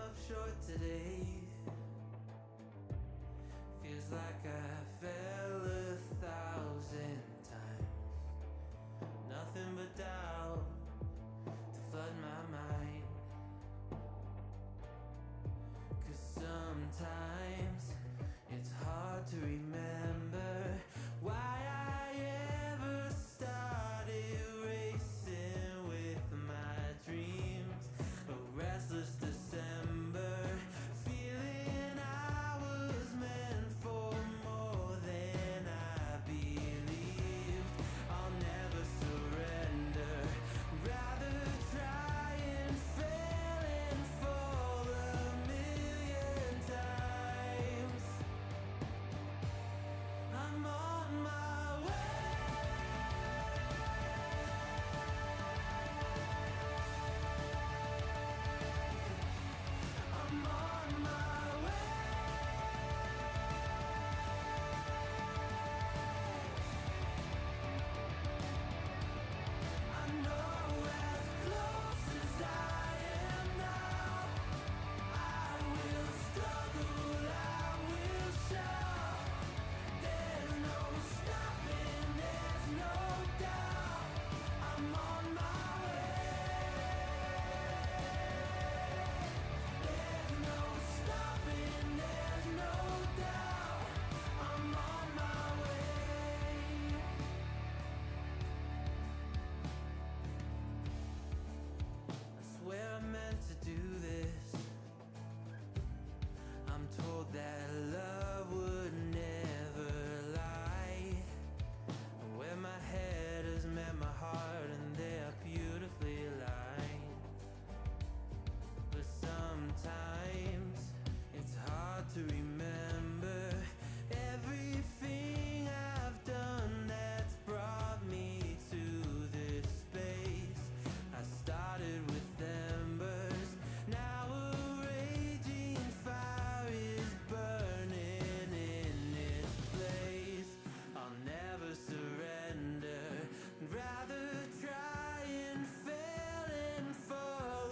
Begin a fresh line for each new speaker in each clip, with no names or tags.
myself short today. Feels like I fell 1,000 times. Nothing but doubt to flood my mind. 'Cause sometimes it's hard to remember why I ever started racing with my dreams. A restless December, feeling I was meant for more than I believed. I'll never surrender, rather try and fail and fall 1,000,000 times. I'm on my way. I'm on my way. I know as close as I am now, I will struggle, I will shout. There's no stopping, there's no doubt. I'm on my way. There's no stopping, there's no doubt. I'm on my way. I swear I meant to do this. I'm told that love would never lie. Where my head has met my heart and they are beautifully aligned. But sometimes it's hard to remember everything I've done that's brought me to this space. I started with embers, now a raging fire is burning in its place. I'll never surrender, rather try and fail and fall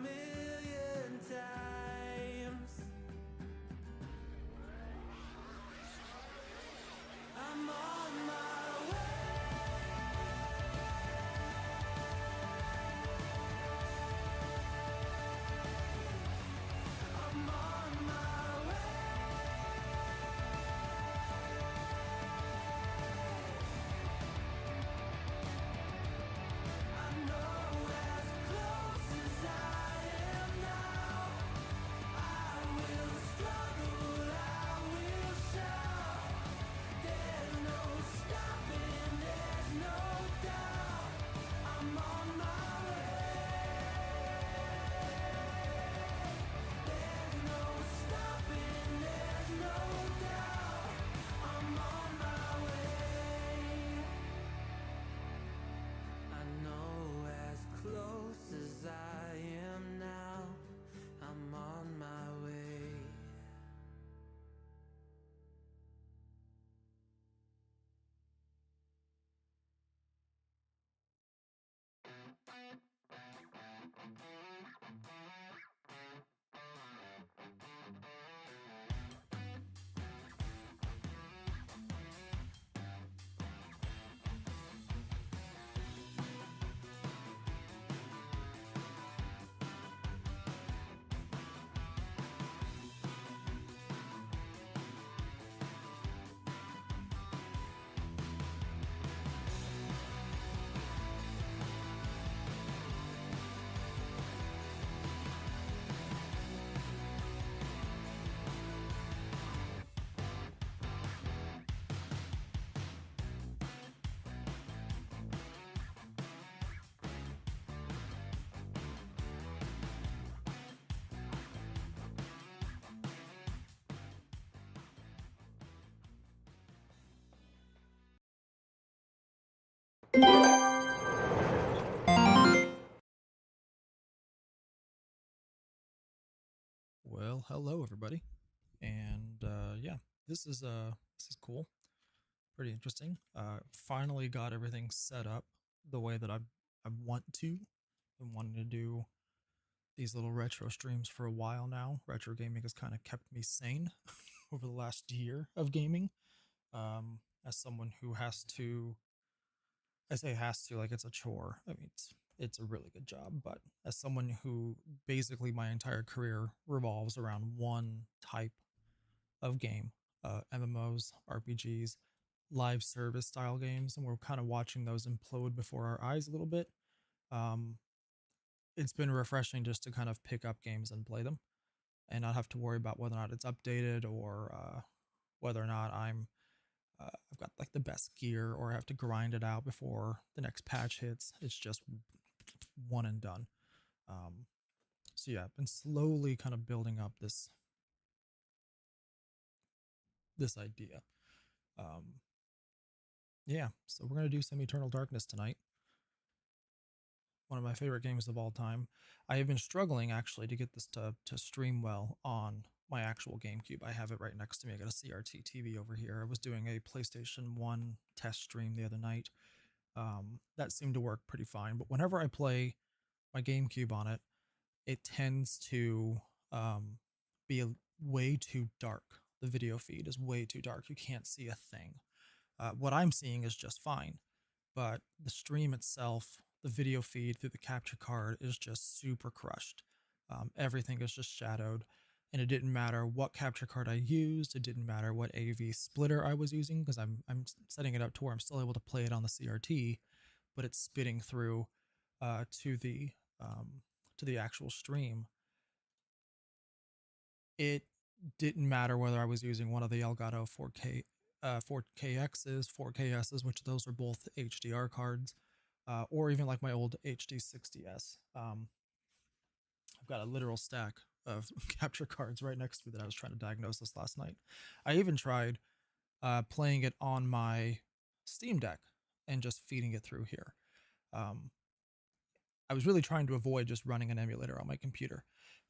1,000,000 times. I'm on my way. I'm on my way. I know as close as I am now, I will struggle, I will shout. There's no stopping, there's no doubt. I'm on my way. There's no stopping, there's no doubt. I'm on my way. I know as close as I am now, I'm on my way.
Well, hello everybody, and yeah, this is cool, pretty interesting. Finally got everything set up the way that I want to. Been wanting to do these little retro streams for a while now. Retro gaming has kind of kept me sane over the last year of gaming. As someone who has to, I say has to, like it's a chore. I mean, it's a really good job, but as someone who basically my entire career revolves around one type of game, MMOs, RPGs, live service style games, and we're kind of watching those implode before our eyes a little bit. Um, it's been refreshing just to kind of pick up games and play them and not have to worry about whether or not it's updated or whether or not I've got like the best gear or I have to grind it out before the next patch hits. It's just one and done. Um, so yeah, I've been slowly kind of building up this idea. Um, yeah, so we're gonna do some Eternal Darkness tonight. One of my favorite games of all time. I have been struggling actually to get this to stream well on my actual GameCube. I have it right next to me. I got a CRT TV over here. I was doing a PlayStation 1 test stream the other night. That seemed to work pretty fine. But whenever I play my GameCube on it, it tends to um, be way too dark. The video feed is way too dark. You can't see a thing. What I'm seeing is just fine, but the stream itself, the video feed through the capture card is just super crushed. Everything is just shadowed, and it didn't matter what capture card I used. It didn't matter what AV splitter I was using because I'm setting it up to where I'm still able to play it on the CRT, but it's spitting through to the actual stream. It didn't matter whether I was using one of the Elgato 4K 4KXs, 4KSs, which those are both HDR cards, or even like my old HD60S. I've got a literal stack of capture cards right next to me that I was trying to diagnose this last night. I even tried playing it on my Steam Deck and just feeding it through here. Um, I was really trying to avoid just running an emulator on my computer.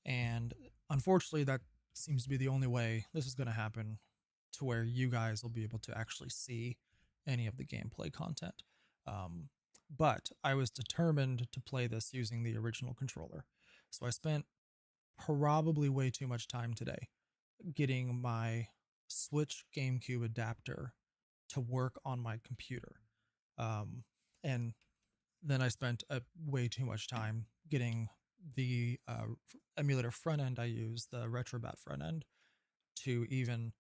And unfortunately, that seems to be the only way this is going to happen to where you guys will be able to actually see any of the gameplay content. But I was determined to play this using the original controller. So I spent probably way too much time today getting my Switch GameCube adapter to work on my computer. And then I spent way too much time getting the emulator front end I use, the Retrobat front end, to even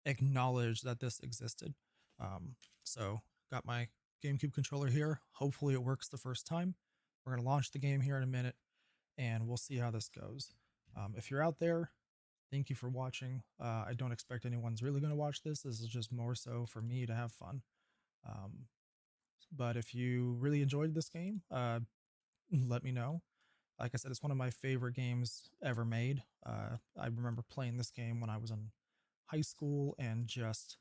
acknowledge that this existed. So got my GameCube controller here. Hopefully it works the first time. We're going to launch the game here in a minute, and we'll see how this goes. If you're out there, thank you for watching. I don't expect anyone's really going to watch this. This is just more so for me to have fun. But if you really enjoyed this game, let me know. Like I said, it's one of my favorite games ever made. I remember playing this game when I was in high school and just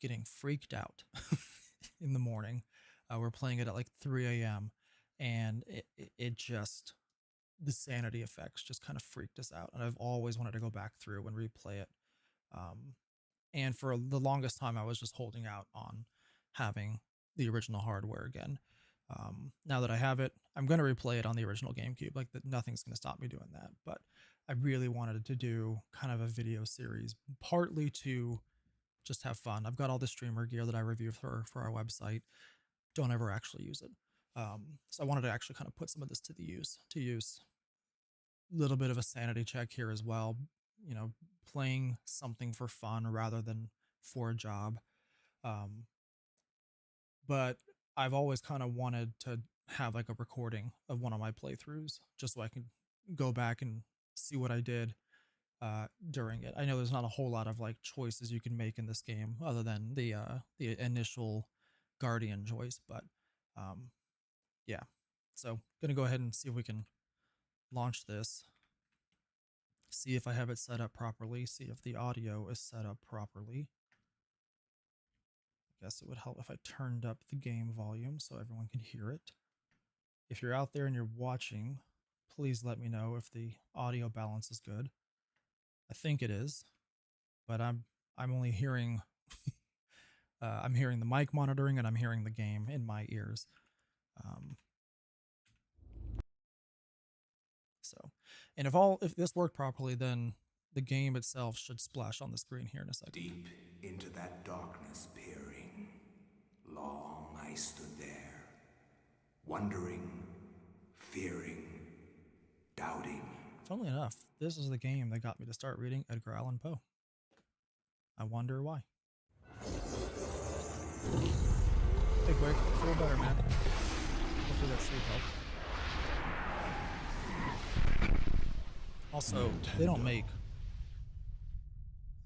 getting freaked out in the morning. We're playing it at like 3 a.m. and it just, the sanity effects just kind of freaked us out. And I've always wanted to go back through and replay it. And for the longest time, I was just holding out on having the original hardware again. Now that I have it, I'm going to replay it on the original GameCube. Like nothing's going to stop me doing that. But I really wanted to do kind of a video series, partly to just have fun. I've got all the streamer gear that I review for our website. Don't ever actually use it. So I wanted to actually kind of put some of this to use. A little bit of a sanity check here as well. You know, playing something for fun rather than for a job. But I've always kind of wanted to have like a recording of one of my playthroughs just so I can go back and see what I did during it. I know there's not a whole lot of like choices you can make in this game other than the initial Guardian choice, but yeah. So gonna go ahead and see if we can launch this. See if I have it set up properly. See if the audio is set up properly. I guess it would help if I turned up the game volume so everyone can hear it. If you're out there and you're watching, please let me know if the audio balance is good. I think it is, but I'm only hearing I'm hearing the mic monitoring and I'm hearing the game in my ears. So, and if this worked properly, then the game itself should splash on the screen here in a second.
Deep into that darkness peering, long I stood there, wondering, fearing, doubting.
Funnily enough, this is the game that got me to start reading Edgar Allan Poe. I wonder why. Hey, Quick, feel better, man. Hopefully that sleep helped. Also, they don't make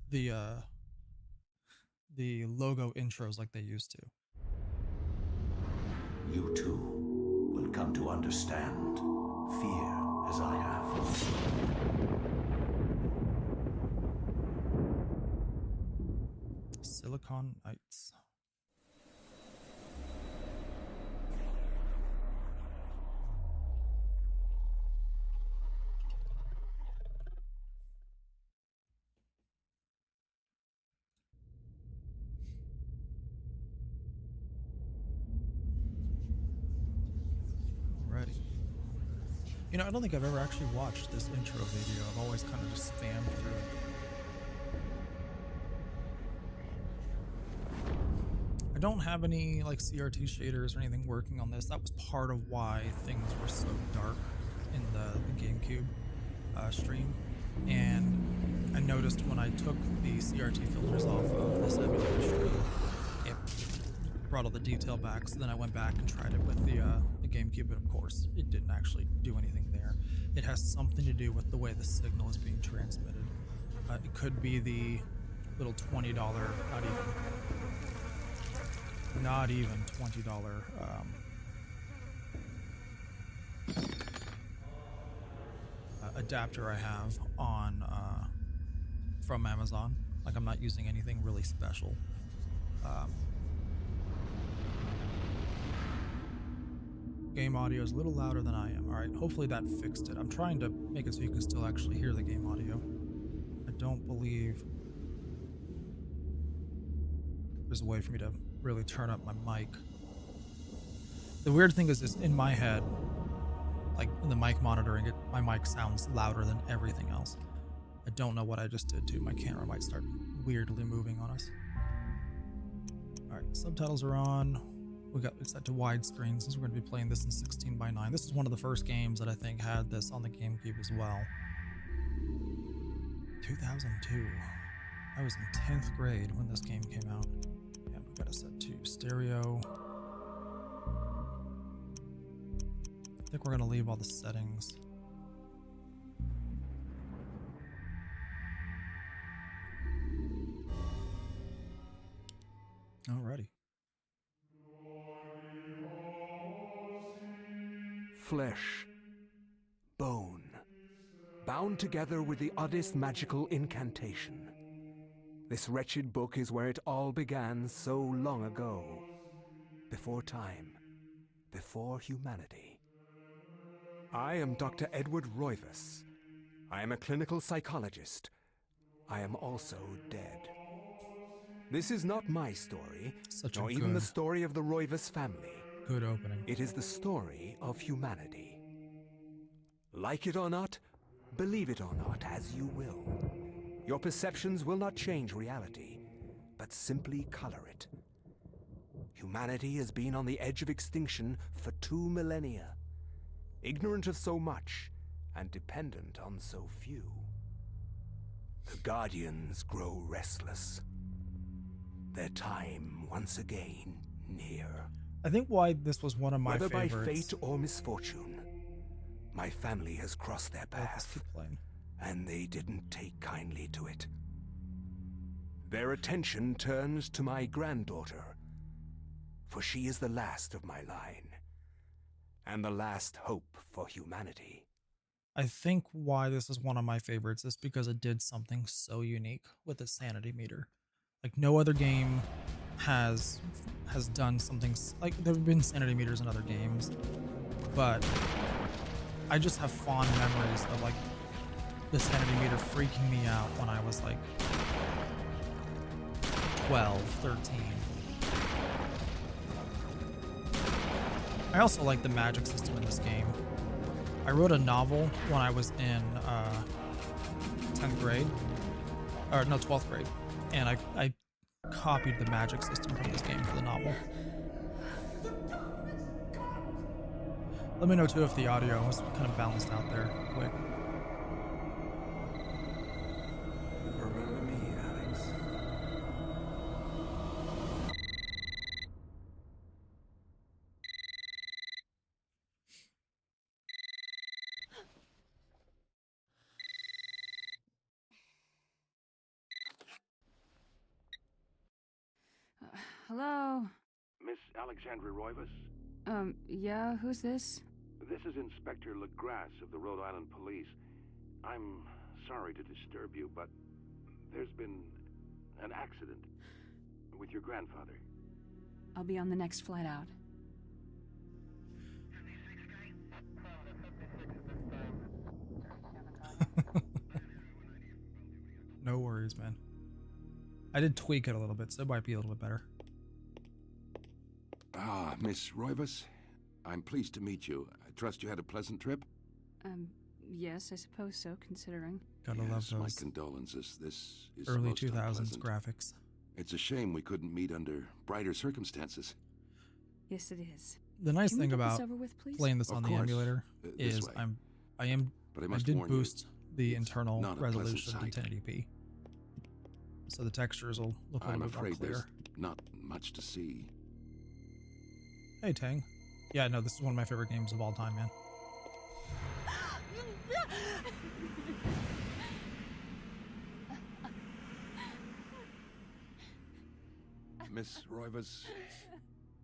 the logo intros like they used to.
You too will come to understand fear as I have.
Silicon Knights. Alrighty. You know, I don't think I've ever actually watched this intro video. I've always kind of just spammed through it. I don't have any like CRT shaders or anything working on this. That was part of why things were so dark in the GameCube stream. And I noticed when I took the CRT filters off of this emulator stream, it brought all the detail back. So then I went back and tried it with the GameCube, but of course it didn't actually do anything there. It has something to do with the way the signal is being transmitted. It could be the little $20, not even $20 adapter I have on from Amazon. Like, I'm not using anything really special. Game audio is a little louder than I am. All right, hopefully that fixed it. I'm trying to make it so you can still actually hear the game audio. I don't believe there's a way for me to really turn up my mic. The weird thing is in my head, like in the mic monitoring, my mic sounds louder than everything else. I don't know what I just did to my camera. Might start weirdly moving on us. All right, subtitles are on. We got it set to widescreen since we're going to be playing this in 16:9. This is one of the first games that I think had this on the GameCube as well. 2002. I was in 10th grade when this game came out. And we got it set to stereo. I think we're going to leave all the settings. Alrighty.
Flesh, bone, bound together with the oddest magical incantation. This wretched book is where it all began so long ago. Before time, before humanity. I am Dr. Edward Roivas. I am a clinical psychologist. I am also dead. This is not my story, nor even the story of the Roivas family.
Good opening.
It is the story of humanity. Like it or not, believe it or not, as you will. Your perceptions will not change reality, but simply color it. Humanity has been on the edge of extinction for 2 millennia, ignorant of so much and dependent on so few. The Guardians grow restless. Their time once again near.
I think why this was one of my
Whether
favorites.
by fate or misfortune, my family has crossed their path, and they didn't take kindly to it. Their attention turns to my granddaughter, for she is the last of my line, and the last hope for humanity.
I think why this is one of my favorites is because it did something so unique with its sanity meter. Like, no other game has done something like, there have been sanity meters in other games, but I just have fond memories of like the sanity meter freaking me out when I was like 12, 13. I also like the magic system in this game. I wrote a novel when I was in 10th grade, or no, 12th grade, and I copied the magic system from this game for the novel. Let me know too if the audio was kind of balanced out there quick.
Remember me, Alex.
Hello?
Miss Alexandra Roivas?
Yeah, who's this?
This is Inspector LeGrasse of the Rhode Island Police. I'm sorry to disturb you, but there's been an accident with your grandfather.
I'll be on the next flight out.
No worries, man. I did tweak it a little bit, so it might be a little bit better.
Ah, Miss Roivas, I'm pleased to meet you. I trust you had a pleasant trip?
Yes, I suppose so, considering.
Gotta love
My
those
condolences. This is
early
most
2000s
unpleasant.
graphics.
It's a shame we couldn't meet under brighter circumstances.
Yes, it is.
The nice
Can we
thing
get this
about
over with, please?
playing this
Of
on the
course.
emulator
This
is
way.
I
But I
I
must
did
warn you,
boost the
it's
internal
not a pleasant
resolution to
sight.
1080p, so the textures will look a
I'm
little bit more
afraid there's
clear.
not much to see.
Hey Tang, yeah, no, this is one of my favorite games of all time, man.
Miss Roivas,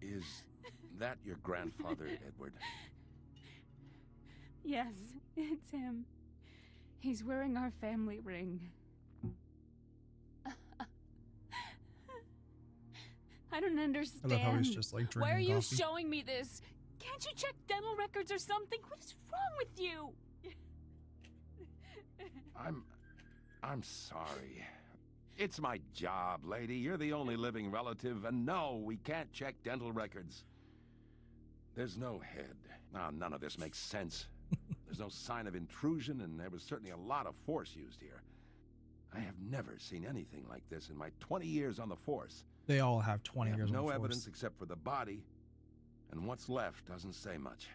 is that your grandfather, Edward?
Yes, it's him. He's wearing our family ring. I don't understand.
I love how he's just like drinking
Why are you
coffee.
showing me this? Can't you check dental records or something? What is wrong with you?
I'm sorry. It's my job, lady. You're the only living relative, and no, we can't check dental records. There's no head. Ah, none of this makes sense. There's no sign of intrusion, and there was certainly a lot of force used here. I have never seen anything like this in my 20 years on the force.
They all have 20
I have
years on
no
the force.
evidence except for the body, and what's left doesn't say much.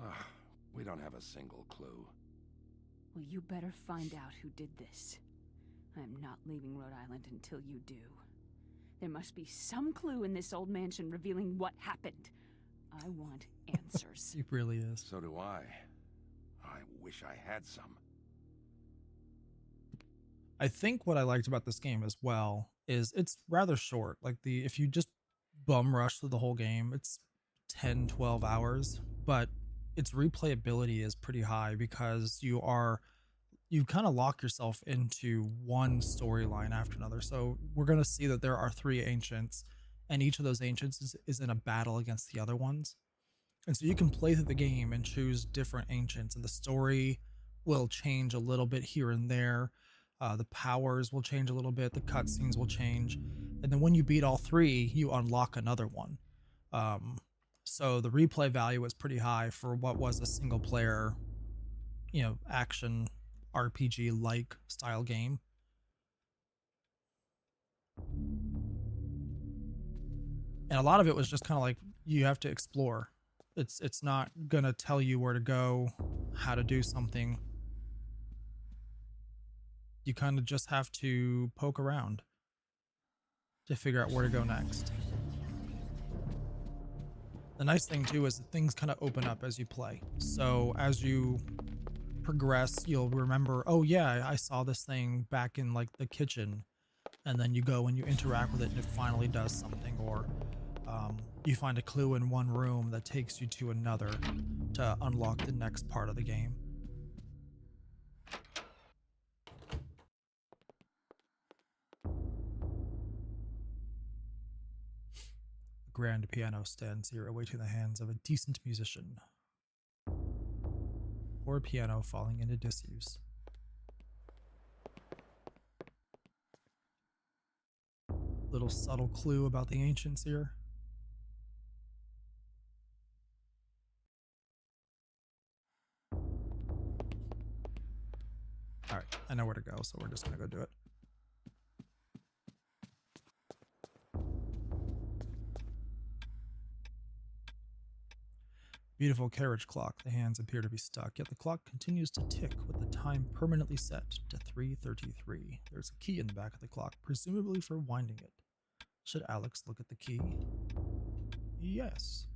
Ugh, we don't have a single clue.
Well, you better find out who did this. I'm not leaving Rhode Island until you do. There must be some clue in this old mansion revealing what happened. I want answers.
He really is.
So do I. I wish I had some.
I think what I liked about this game as well is it's rather short. Like if you just bum rush through the whole game, it's 10, 12 hours, but its replayability is pretty high because you kind of lock yourself into one storyline after another. So we're going to see that there are 3 ancients, and each of those ancients is in a battle against the other ones. And so you can play through the game and choose different ancients, and the story will change a little bit here and there. The powers will change a little bit, the cutscenes will change, and then when you beat all 3, you unlock another one. So the replay value was pretty high for what was a single player, action RPG like style game. And a lot of it was just kind of like you have to explore. It's not gonna tell you where to go, how to do something. You kind of just have to poke around to figure out where to go next. The nice thing too is that things kind of open up as you play. So as you progress, you'll remember, oh yeah, I saw this thing back in like the kitchen, and then you go and you interact with it and it finally does something, or you find a clue in one room that takes you to another to unlock the next part of the game. A grand piano stands here awaiting the hands of a decent musician. Or a piano falling into disuse. Little subtle clue about the ancients here. Alright, I know where to go, so we're just gonna go do it. Beautiful carriage clock. The hands appear to be stuck, yet the clock continues to tick with the time permanently set to 3:33. There's a key in the back of the clock, presumably for winding it. Should Alex look at the key? Yes.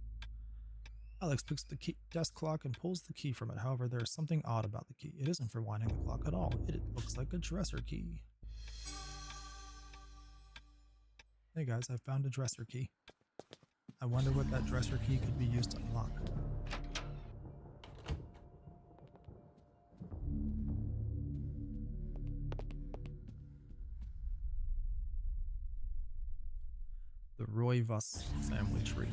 Alex picks the desk clock and pulls the key from it. However, there is something odd about the key. It isn't for winding the clock at all. It looks like a dresser key. Hey guys, I found a dresser key. I wonder what that dresser key could be used to unlock. The Roivas family tree.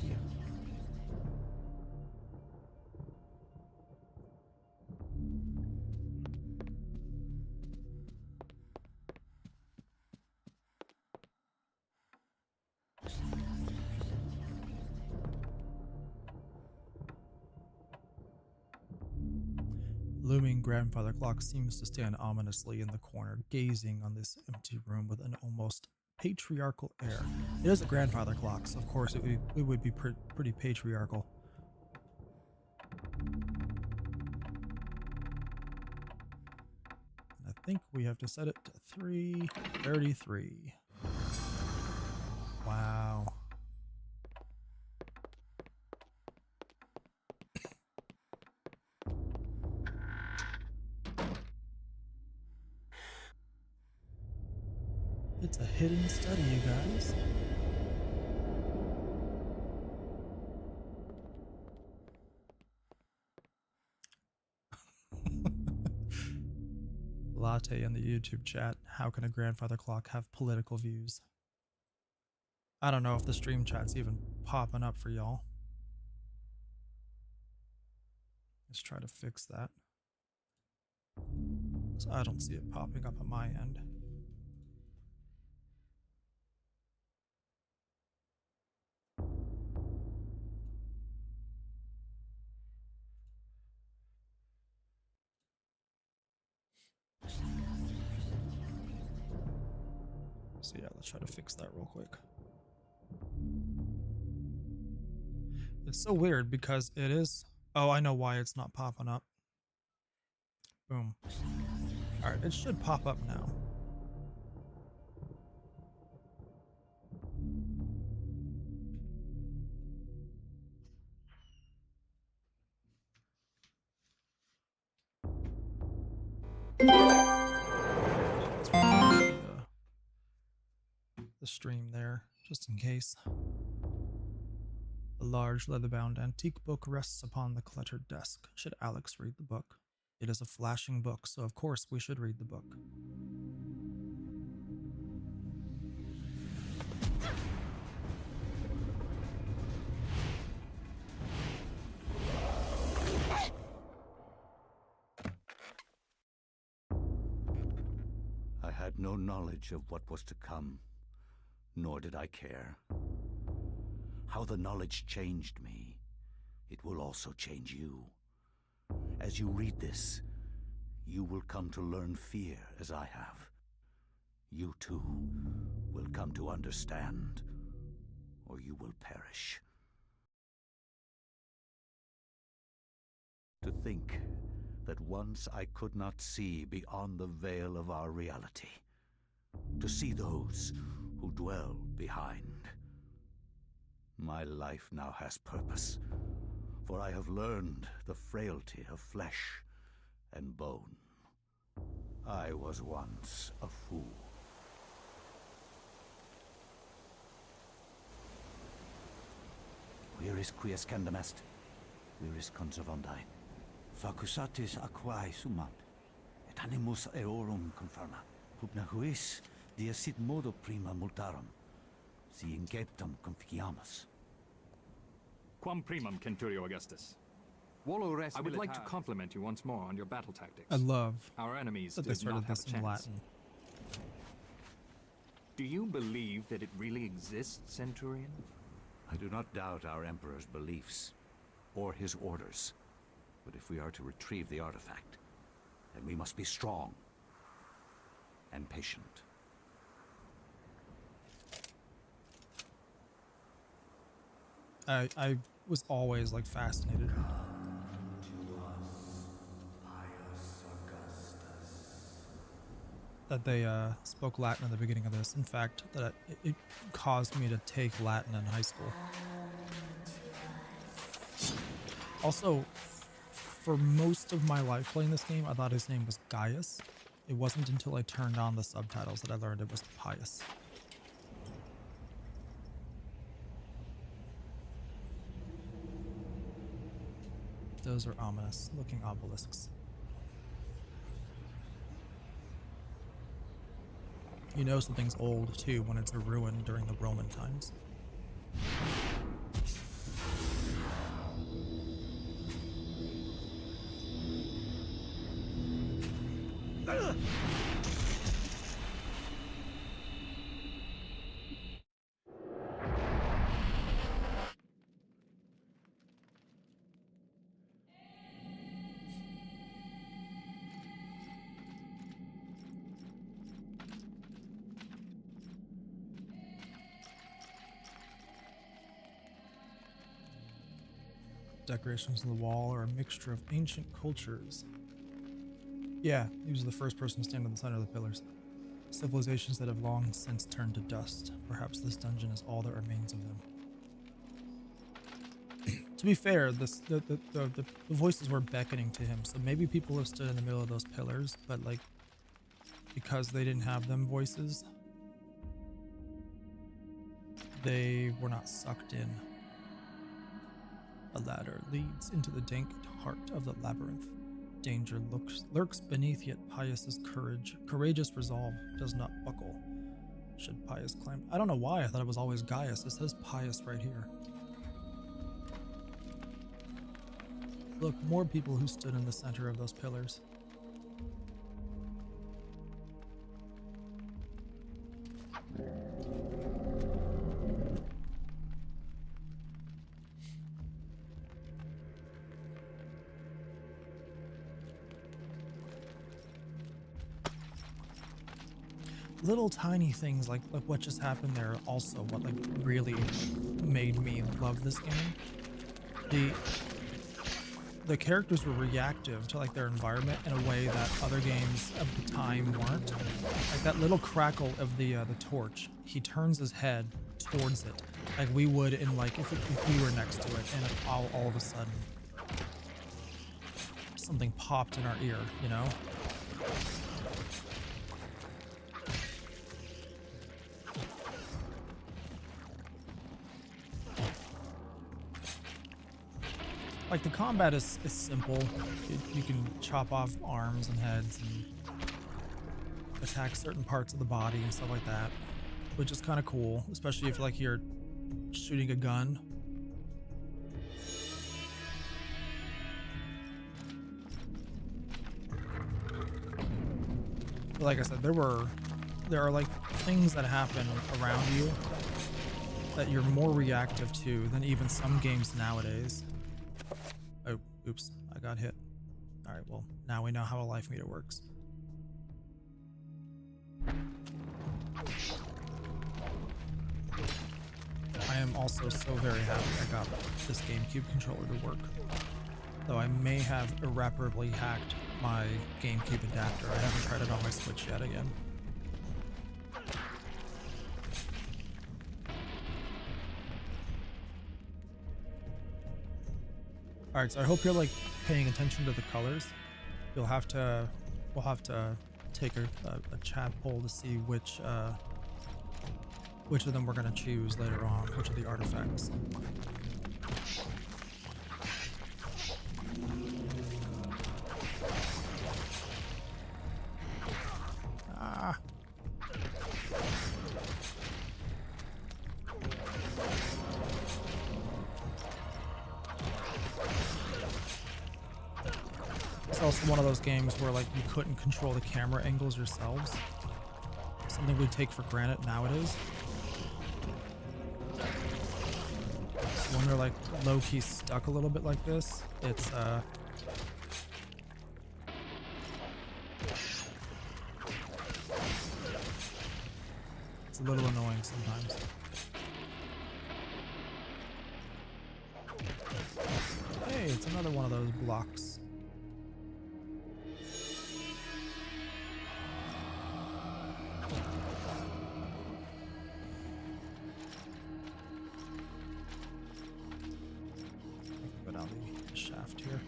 Looming grandfather clock seems to stand ominously in the corner, gazing on this empty room with an almost patriarchal air. It is a grandfather clock, so of course it would be pretty patriarchal. And I think we have to set it to 3:33. Wow. It's a hidden study, you guys. Latte in the YouTube chat. How can a grandfather clock have political views? I don't know if the stream chat's even popping up for y'all. Let's try to fix that. So I don't see it popping up on my end. So yeah, let's try to fix that real quick. It's so weird because it is... Oh, I know why it's not popping up. Boom. Alright, it should pop up now. The stream there, just in case. The large leather-bound antique book rests upon the cluttered desk. Should Alex read the book? It is a flashing book, so of course we should read the book.
I had no knowledge of what was to come, nor did I care. How the knowledge changed me, it will also change you. As you read this, you will come to learn fear as I have. You too will come to understand, or you will perish. To think that once I could not see beyond the veil of our reality. To see those who dwell behind. My life now has purpose, for I have learned the frailty of flesh and bone. I was once a fool. Where is Quies Candamest? Where is Conservondine?
Facusatis aquae sumat, et animus eorum conferma. Pupna huis, dia sit modo prima multarum, si inceptum conficiamus.
Quam primum, Centurio Augustus.
Volo res
I would like to
militaris.
compliment you once more on your battle tactics.
I love
Our enemies
that they
did not
started
have
this
a
in
chance.
Latin.
Do you believe that it really exists, Centurion?
I do not doubt our Emperor's beliefs, or his orders. But if we are to retrieve the artifact, then we must be strong and patient.
I was always like fascinated that they spoke Latin at the beginning of this. In fact, that it caused me to take Latin in high school. Also, for most of my life playing this game, I thought his name was Gaius. It wasn't until I turned on the subtitles that I learned it was Pius. Those are ominous looking obelisks. You know something's old too when it's a ruin during the Roman times. Decorations on the wall are a mixture of ancient cultures. Yeah, he was the first person to stand in the center of the pillars. Civilizations that have long since turned to dust. Perhaps this dungeon is all that remains of them. To be fair, the voices were beckoning to him, so maybe people have stood in the middle of those pillars, but like, because they didn't have them voices, they were not sucked in. A ladder leads into the dank heart of the labyrinth. Danger lurks beneath, yet Pius's courageous resolve does not buckle. Should Pius climb? I don't know why I thought it was always Gaius. It says Pius right here. Look, more people who stood in the center of those pillars. Little tiny things like what just happened there also what like really made me love this game. The characters were reactive to like their environment in a way that other games of the time weren't. Like that little crackle of the torch, he turns his head towards it like we would in like if we were next to it, and all of a sudden something popped in our ear, you know? Like, the combat is simple. You can chop off arms and heads and attack certain parts of the body and stuff like that, which is kind of cool, especially if like you're shooting a gun. But like I said, there are like things that happen around you that you're more reactive to than even some games nowadays. Oh, oops, I got hit. Alright, well, now we know how a life meter works. I am also so very happy I got this GameCube controller to work. Though I may have irreparably hacked my GameCube adapter. I haven't tried it on my Switch yet again. Alright, so I hope you're like paying attention to the colors. We'll have to take a chat poll to see which of them we're gonna choose later on, which of the artifacts. Ah. It's also one of those games where like you couldn't control the camera angles yourselves. Something we take for granted nowadays. So when they're like low-key stuck a little bit like this, it's a little annoying sometimes. Hey, it's another one of those blocks. Go down the shaft here.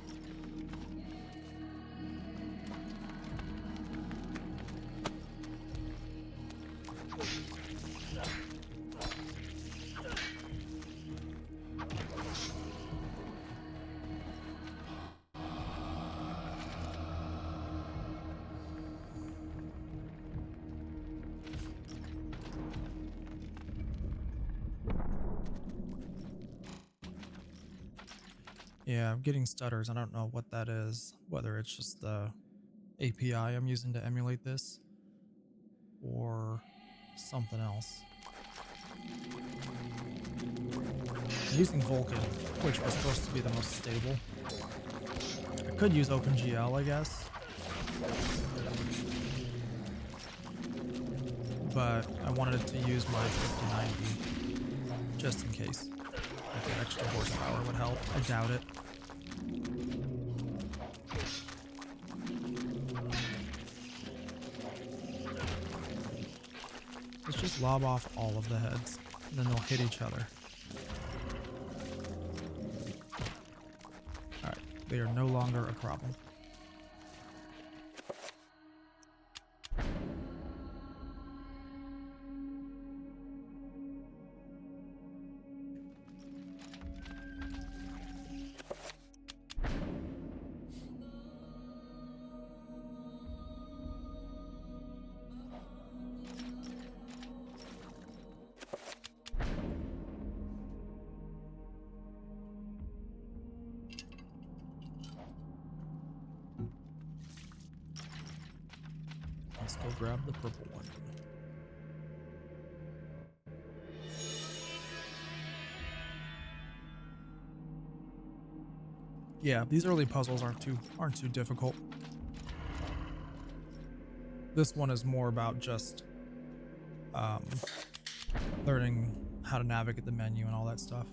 Yeah, I'm getting stutters. I don't know what that is, whether it's just the API I'm using to emulate this or something else. I'm using Vulkan, which was supposed to be the most stable. I could use OpenGL, I guess, but I wanted to use my 5090 just in case. Like the extra horsepower would help. I doubt it. Let's just lob off all of the heads, and then they'll hit each other. Alright, they are no longer a problem. Let's go grab the purple one. Yeah, these early puzzles aren't too difficult. This one is more about just learning how to navigate the menu and all that stuff.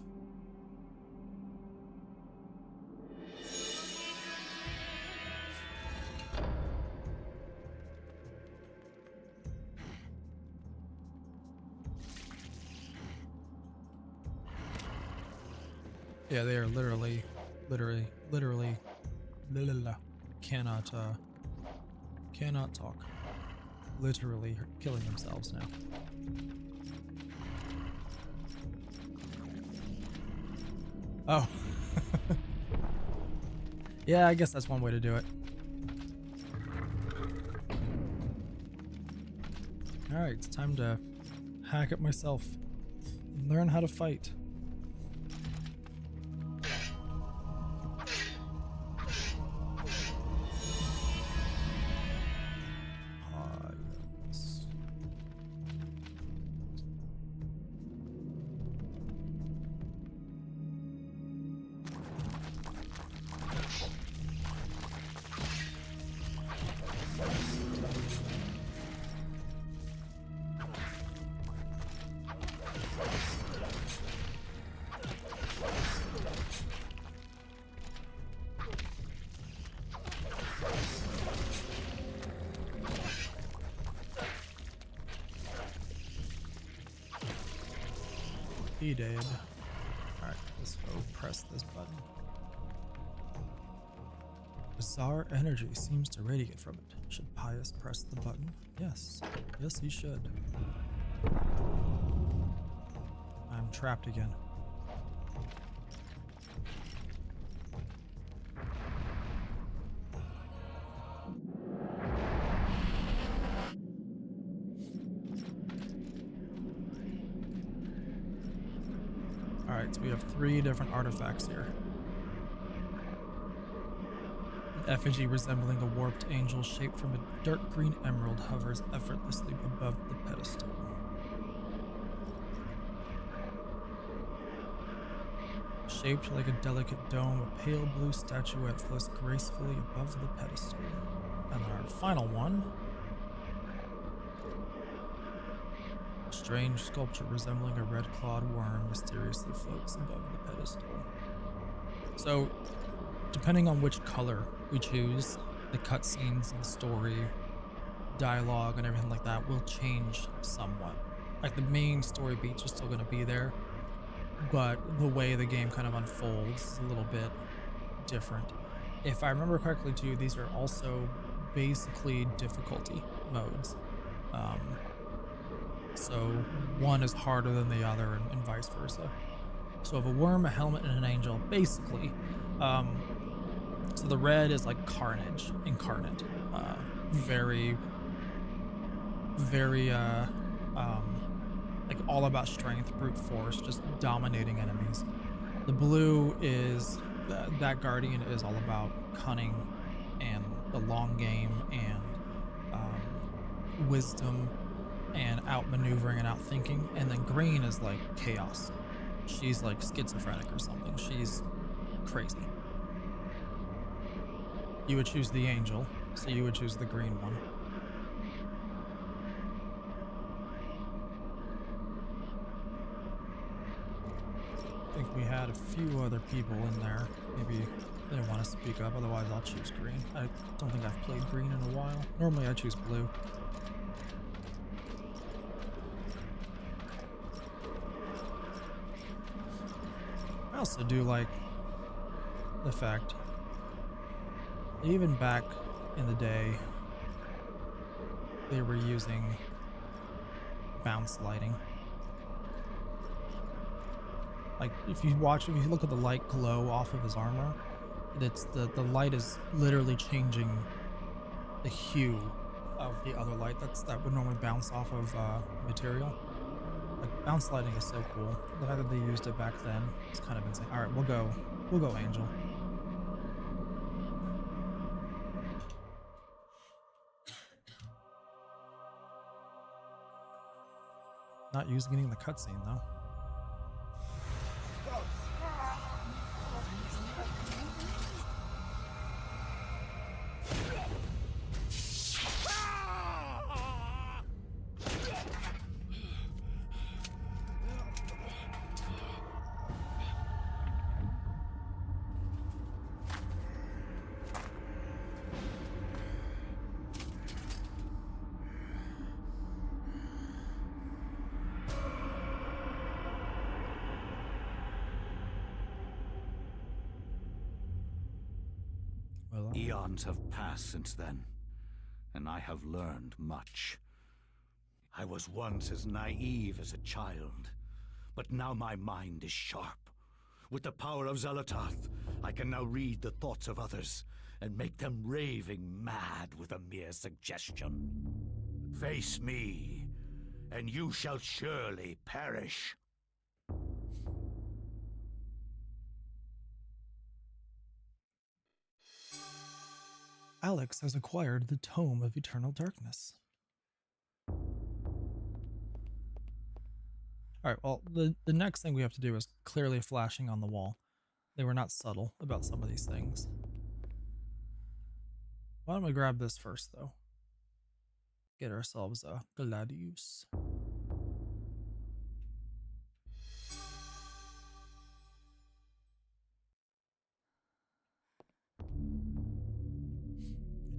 Yeah, they are literally cannot talk. Literally killing themselves now. Oh. Yeah, I guess that's one way to do it. Alright, it's time to hack it myself and learn how to fight. He did. Alright, let's go press this button. Bizarre energy seems to radiate from it. Should Pius press the button? Yes. Yes, he should. I'm trapped again. Alright, so we have 3 different artifacts here. An effigy resembling a warped angel shaped from a dark green emerald hovers effortlessly above the pedestal. Shaped like a delicate dome, a pale blue statuette floats gracefully above the pedestal. And our final one, strange sculpture resembling a red-clawed worm mysteriously floats above the pedestal. So, depending on which color we choose, the cutscenes and the story, dialogue, and everything like that will change somewhat. Like, the main story beats are still going to be there, but the way the game kind of unfolds is a little bit different. If I remember correctly, too, these are also basically difficulty modes. So one is harder than the other, and vice versa. So of a worm, a helmet, and an angel, basically. So the red is like Carnage incarnate. Very, like all about strength, brute force, just dominating enemies. The blue is that Guardian is all about cunning and the long game and wisdom and outmaneuvering and outthinking. And then green is like chaos. She's like schizophrenic or something. She's crazy. You would choose the angel, so you would choose the green one. I think we had a few other people in there. Maybe they didn't want to speak up, otherwise I'll choose green. I don't think I've played green in a while. Normally I choose blue. I also do like the fact that even back in the day, they were using bounce lighting. Like if you look at the light glow off of his armor, it's the light is literally changing the hue of the other light that would normally bounce off of material. Like bounce lighting is so cool. The fact that they used it back then is kind of insane. All right, we'll go angel. Not using it in the cutscene though.
Eons have passed since then, and I have learned much. I was once as naive as a child, but now my mind is sharp. With the power of Xel'lotath, I can now read the thoughts of others and make them raving mad with a mere suggestion. Face me, and you shall surely perish.
Alex has acquired the Tome of Eternal Darkness. Alright, well, the next thing we have to do is clearly flashing on the wall. They were not subtle about some of these things. Why don't we grab this first, though? Get ourselves a Gladius.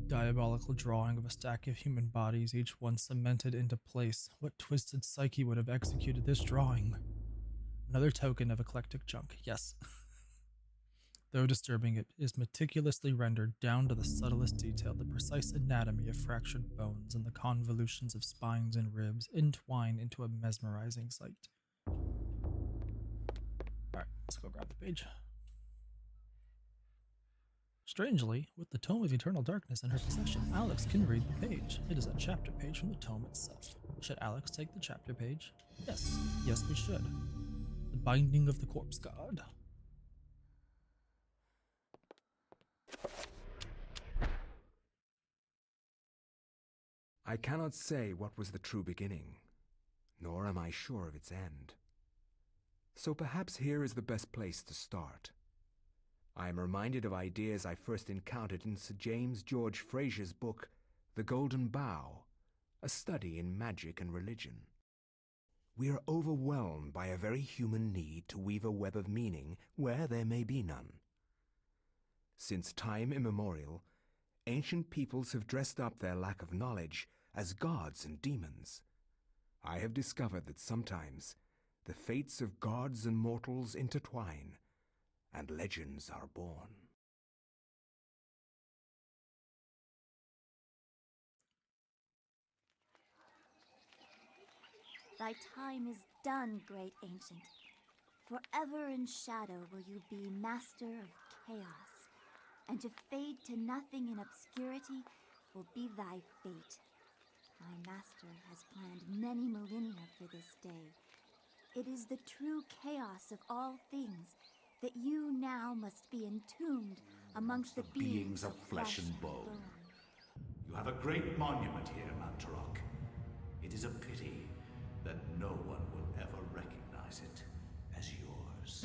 Diabolical drawing of a stack of human bodies, each one cemented into place. What twisted psyche would have executed this drawing? Another token of eclectic junk, yes. Though disturbing, it is meticulously rendered down to the subtlest detail. The precise anatomy of fractured bones and the convolutions of spines and ribs entwine into a mesmerizing sight. Alright, let's go grab the page. Strangely, with the Tome of Eternal Darkness in her possession, Alex can read the page. It is a chapter page from the tome itself. Should Alex take the chapter page? Yes. Yes, we should. The Binding of the Corpse God.
I cannot say what was the true beginning, nor am I sure of its end. So perhaps here is the best place to start. I am reminded of ideas I first encountered in Sir James George Fraser's book, The Golden Bough, a study in magic and religion. We are overwhelmed by a very human need to weave a web of meaning where there may be none. Since time immemorial, ancient peoples have dressed up their lack of knowledge as gods and demons. I have discovered that sometimes the fates of gods and mortals intertwine, and legends are born.
Thy time is done, great ancient. Forever in shadow will you be master of chaos, and to fade to nothing in obscurity will be thy fate. My master has planned many millennia for this day. It is the true chaos of all things that you now must be entombed amongst the beings of flesh and bone.
You have a great monument here, Mantarok. It is a pity that no one will ever recognize it as yours.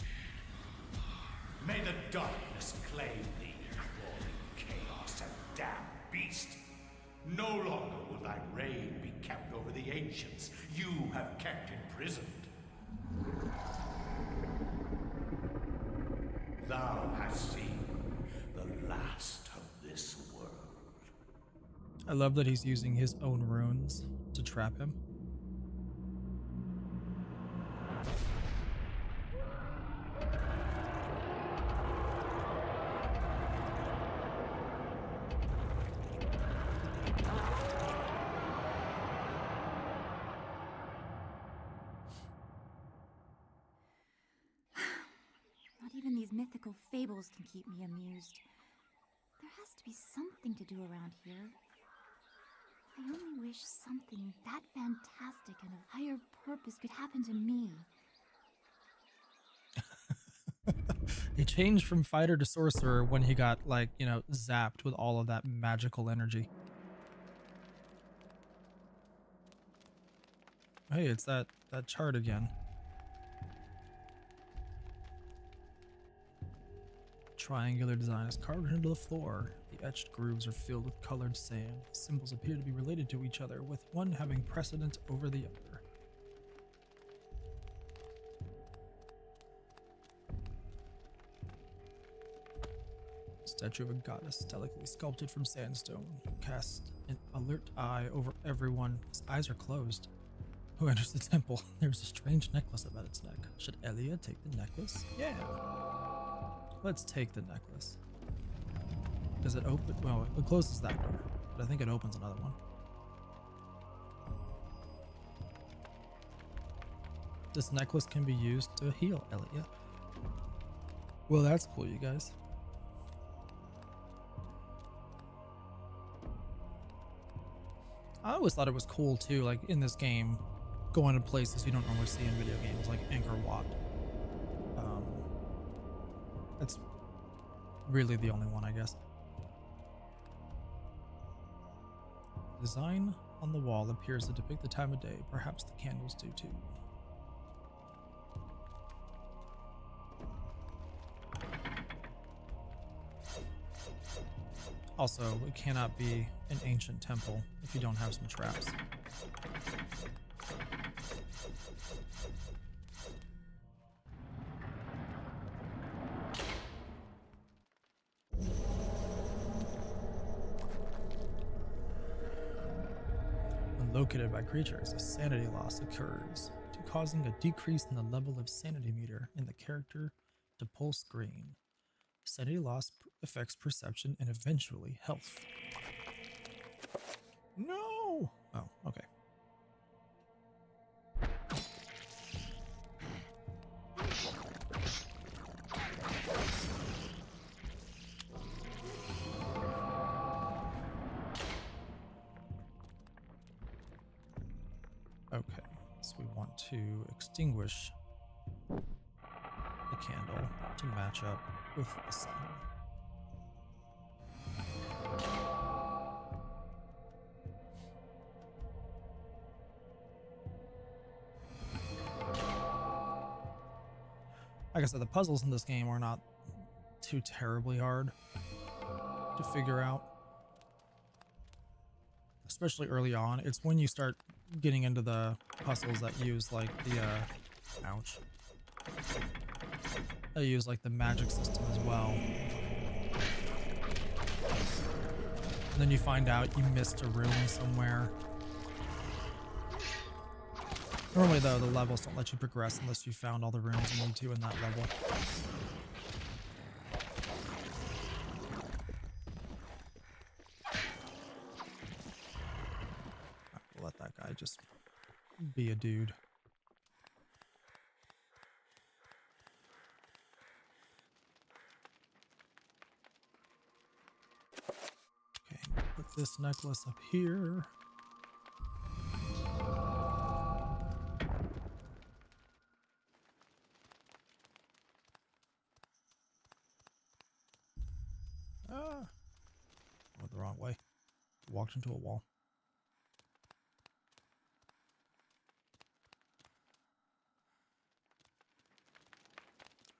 May the darkness claim thee, crawling chaos and damned beast. No longer will thy reign be kept over the ancients you have kept imprisoned. Thou hast seen the last of this world.
I love that he's using his own runes to trap him.
Not even these mythical fables can keep me amused. There has to be something to do around here. I only wish something that fantastic and of higher purpose could happen to me.
He changed from fighter to sorcerer when he got, like, you know, zapped with all of that magical energy. Hey, it's that chart again. Triangular design is carved into the floor. The etched grooves are filled with colored sand. The symbols appear to be related to each other, with one having precedence over the other. Statue of a goddess, delicately sculpted from sandstone, cast an alert eye over everyone. His eyes are closed. Who enters the temple? There's a strange necklace about its neck. Should Elia take the necklace? Yeah. Let's take the necklace. Does it open? Well, it closes that door, but I think it opens another one. This necklace can be used to heal Elia. Well, that's cool, you guys. I always thought it was cool too, like in this game, going to places you don't normally see in video games, like Angkor Wat. That's really the only one, I guess. Design on the wall appears to depict the time of day. Perhaps the candles do too. Also, it cannot be an ancient temple if you don't have some traps. When located by creatures, a sanity loss occurs, causing a decrease in the level of sanity meter in the character to pulse green. Sanity loss affects perception and eventually health. No! Oh, okay. Okay, so we want to extinguish the candle to match up with the sun. Like I said, the puzzles in this game are not too terribly hard to figure out. The especially early on. It's when you start getting into the puzzles that use like the ouch. They use like the magic system as well. And then you find out you missed a room somewhere. Normally though, the levels don't let you progress unless you found all the rooms you need to in that level. We'll let that guy just be a dude. Okay, put this necklace up here. Ah, went the wrong way. Walked into a wall.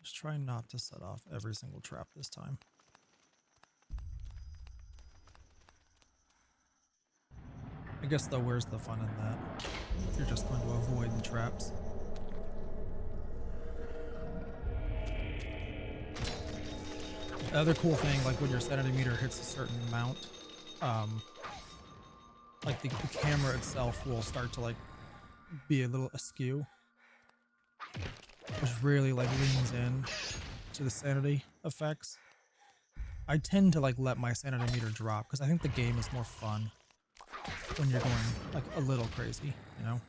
Just try not to set off every single trap this time. I guess though, where's the fun in that? You're just going to avoid the traps. The other cool thing, like when your sanity meter hits a certain amount, like the camera itself will start to like be a little askew, which really like leans in to the sanity effects. I tend to like let my sanity meter drop because I think the game is more fun when you're going like a little crazy, you know?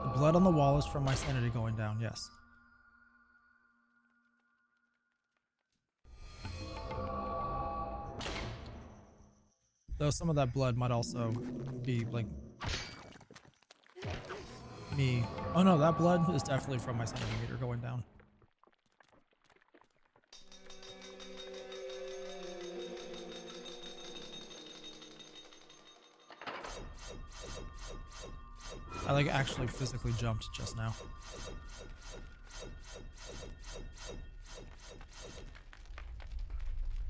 The blood on the wall is from my sanity going down, yes. Though some of that blood might also be like me. Oh no, that blood is definitely from my sanity meter going down. I like actually physically jumped just now.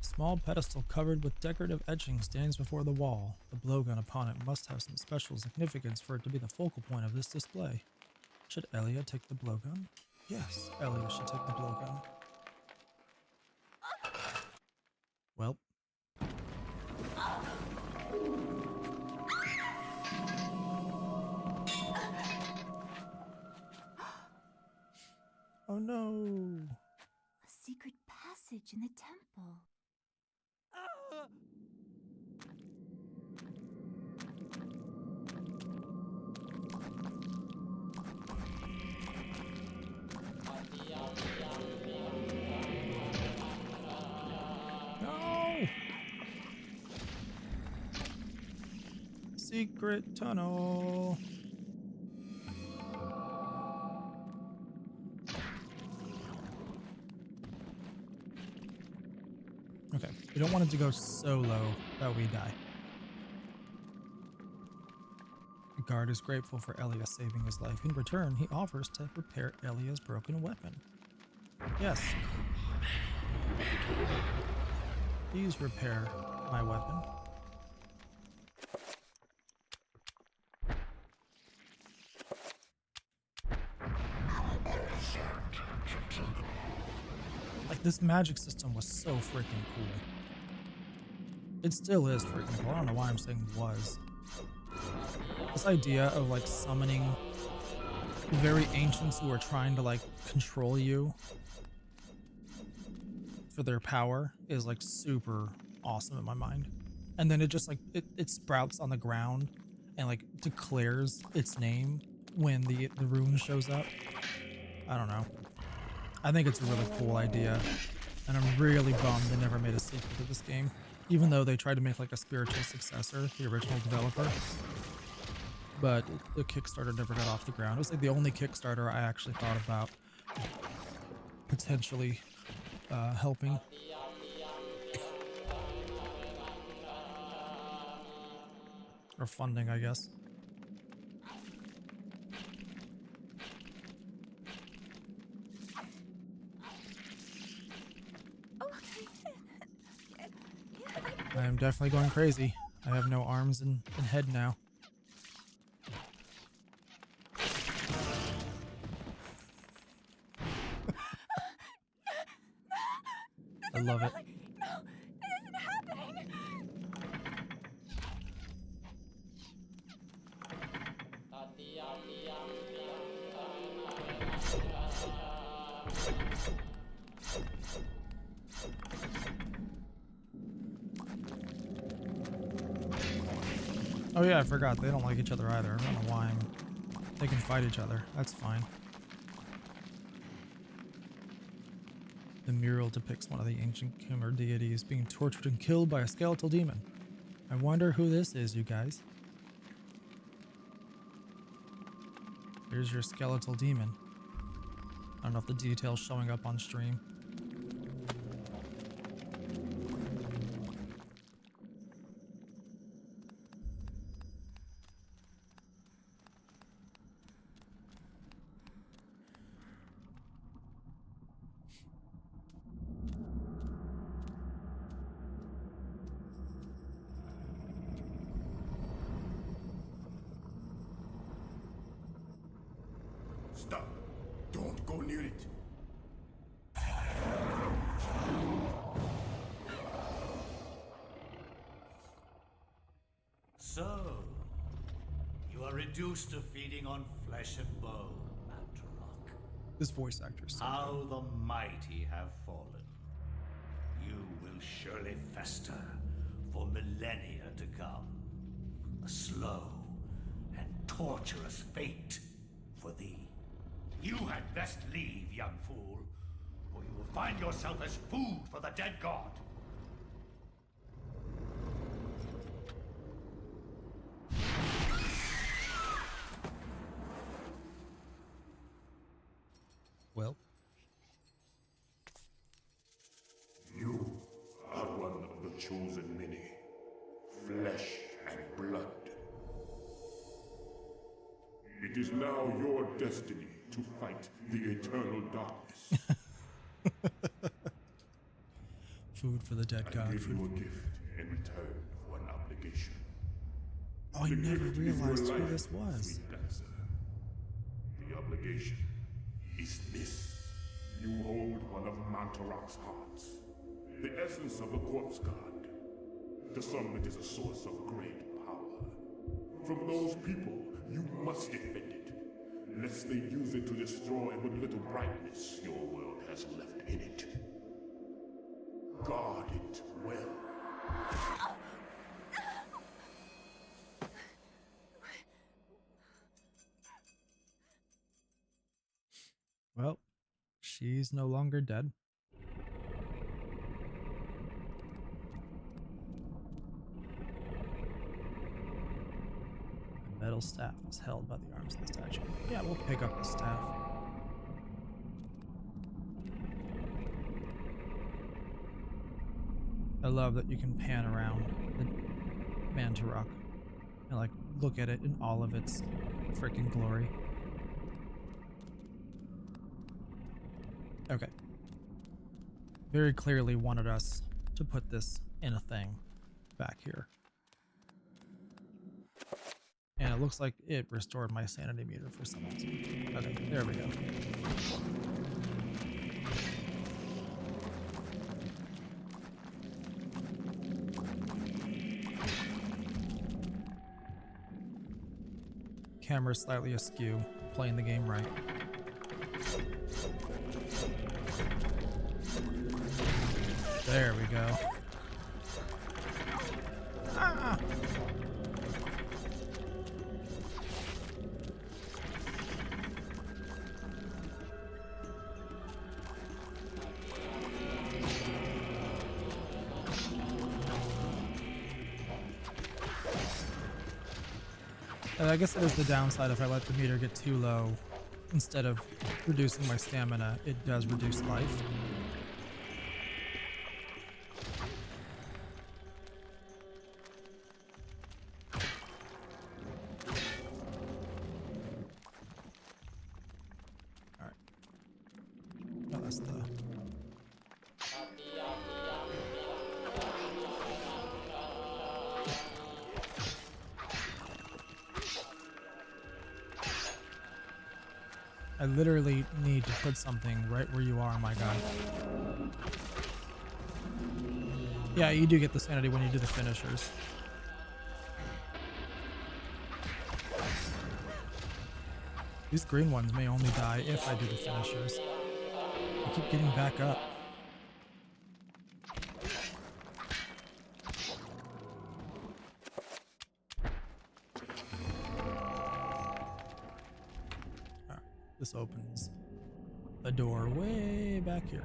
Small pedestal covered with decorative etching stands before the wall. The blowgun upon it must have some special significance for it to be the focal point of this display. Should Elia take the blowgun? Yes, Elia should take the blowgun. Well. Oh no!
A secret passage in the temple.
No! Secret tunnel. Okay, we don't want it to go so low that we die. The guard is grateful for Elia saving his life. In return, he offers to repair Elia's broken weapon. Yes. Please repair my weapon. Like, this magic system was so freaking cool. It still is freaking cool. I don't know why I'm saying was. This idea of like summoning very ancients who are trying to like control you for their power is like super awesome in my mind. And then it just like it sprouts on the ground and like declares its name when the rune shows up. I don't know. I think it's a really cool idea, and I'm really bummed they never made a sequel to this game, even though they tried to make like a spiritual successor, the original developer. But the Kickstarter never got off the ground. It was like the only Kickstarter I actually thought about potentially helping. Or funding, I guess. I am definitely going crazy. I have no arms and head now. I love it.
No, it isn't happening.
Oh yeah, I forgot. They don't like each other either. I don't know why. They can fight each other. That's fine. The mural depicts one of the ancient Khmer deities being tortured and killed by a skeletal demon. I wonder who this is, you guys. Here's your skeletal demon. I don't know if the detail's showing up on stream.
Stop. Don't go near it.
So, you are reduced to feeding on flesh and bone, Mantarok.
This voice actor.
How the mighty have fallen. You will surely fester for millennia to come. A slow and torturous fate for thee. You had best leave, young fool, or you will find yourself as food for the dead god.
Well,
You are one of the chosen many. Flesh and blood. It is now your destiny to fight the eternal darkness.
food for the dead
I
god.
give you a gift in return for an obligation.
Oh, I
The
never
gift is your
realized who
life,
this was.
sweet dancer. The obligation is this. You hold one of Mantarok's hearts. The essence of a corpse god. To some it is a source of great power. From those people, you must defend it, lest they use it to destroy what little brightness your world has left in it. Guard it well.
Well, she's no longer dead. The metal staff is held by the arms of the statue. Yeah, we'll pick up the staff. I love that you can pan around the Mantarok and like look at it in all of its freaking glory. Okay. Very clearly wanted us to put this in a thing back here. And it looks like it restored my sanity meter for some reason. Okay, there we go. Camera slightly askew, playing the game right. There we go. Ah! I guess that is the downside. If I let the meter get too low, instead of reducing my stamina, it does reduce life. Alright. Oh, that's the... I literally need to put something right where you are, my guy. Yeah, you do get the sanity when you do the finishers. These green ones may only die if I do the finishers. I keep getting back up. Alright, this opens a door way back here.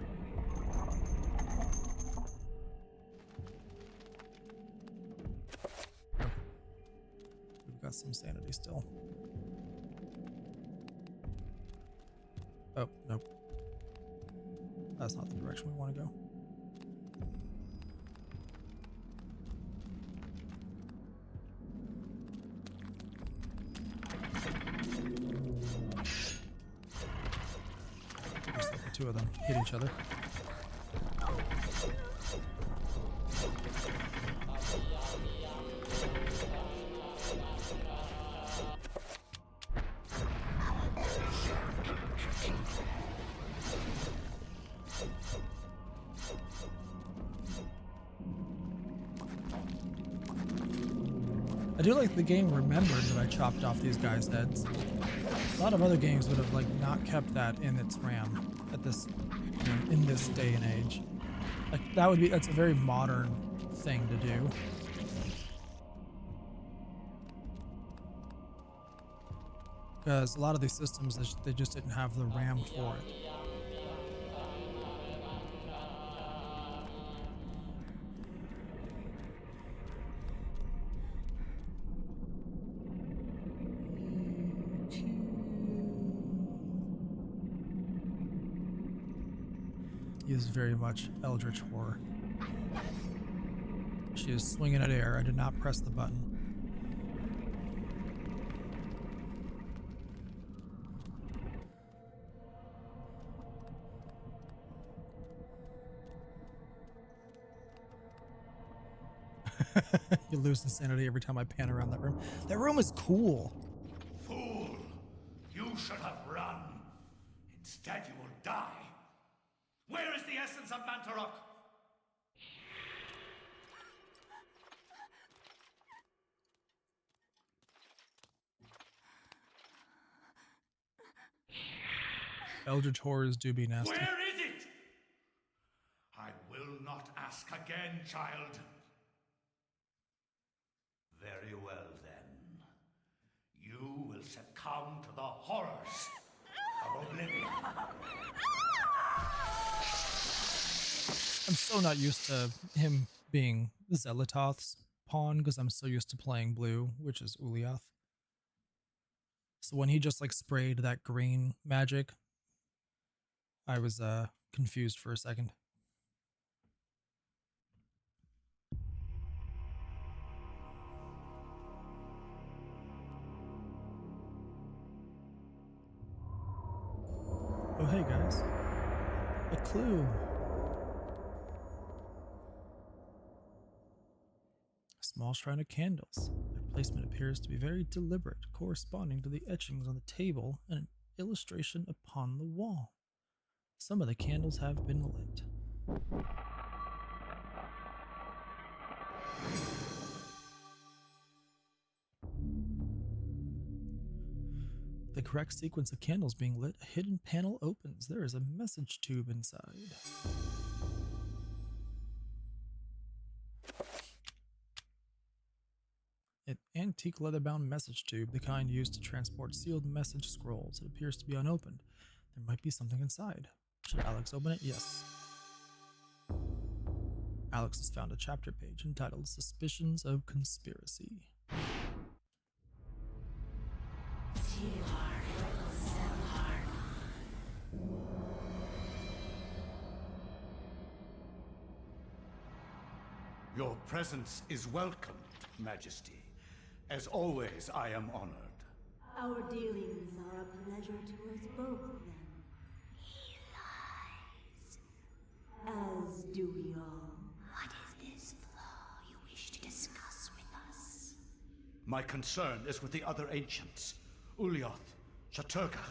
Okay. We've got some sanity still. Oh, nope. That's not the direction we want to go. Just let the two of them hit each other. I do like the game remembered that I chopped off these guys' heads. A lot of other games would have like not kept that in its RAM at this, you know, in this day and age. Like that's a very modern thing to do. Because a lot of these systems, they just didn't have the RAM for it. He is very much Eldritch Horror. She is swinging at air. I did not press the button. You lose insanity every time I pan around that room. That room is cool.
Fool! You should have run. Instead, you will die. Where is the essence of Mantarok?
Eldritch Horrors do be nasty.
Where is it? I will not ask again, child. Very well, then. You will succumb to the horrors of oblivion.
I'm so not used to him being Zelatoth's pawn because I'm so used to playing blue, which is Ulyath. So when he just like sprayed that green magic, I was confused for a second. Oh hey guys, a clue. Small shrine of candles. Their placement appears to be very deliberate, corresponding to the etchings on the table and an illustration upon the wall. Some of the candles have been lit. The correct sequence of candles being lit, a hidden panel opens. There is a message tube inside. An antique leather-bound message tube, the kind used to transport sealed message scrolls. It appears to be unopened. There might be something inside. Should Alex open it? Yes. Alex has found a chapter page entitled Suspicions of Conspiracy.
Your presence is welcomed, Majesty. As always, I am honored.
Our dealings are a pleasure to us both, then.
He lies.
As do we all.
What is this flaw you wish to discuss with us?
My concern is with the other ancients. Ulyath, Shaturga,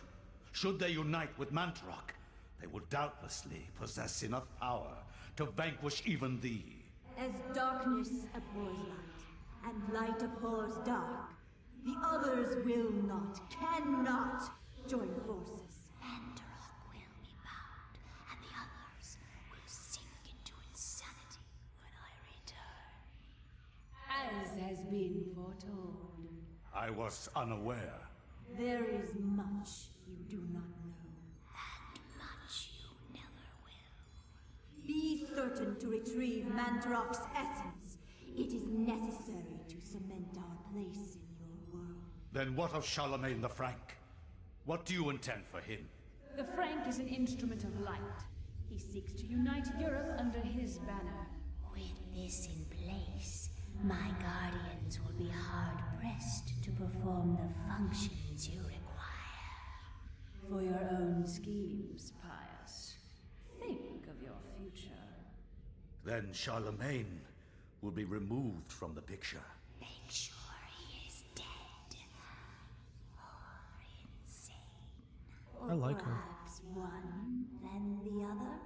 Should they unite with Mantarok, they will doubtlessly possess enough power to vanquish even thee.
As darkness abhors light, and light abhors dark, the others will not, cannot join forces.
Mantarok will be bound, and the others will sink into insanity when I return.
As has been foretold.
I was unaware.
There is much you do not know.
And much you never will.
Be certain to retrieve Mantarok's essence. It is necessary to cement our place in your world.
Then what of Charlemagne the Frank? What do you intend for him?
The Frank is an instrument of light. He seeks to unite Europe under his banner.
With this in place, my guardians will be hard-pressed to perform the functions you require.
For your own schemes, Pius. Think of your future.
Then Charlemagne will be removed from the picture.
Make sure he is dead. Or insane.
I like her.
Perhaps one, then the other?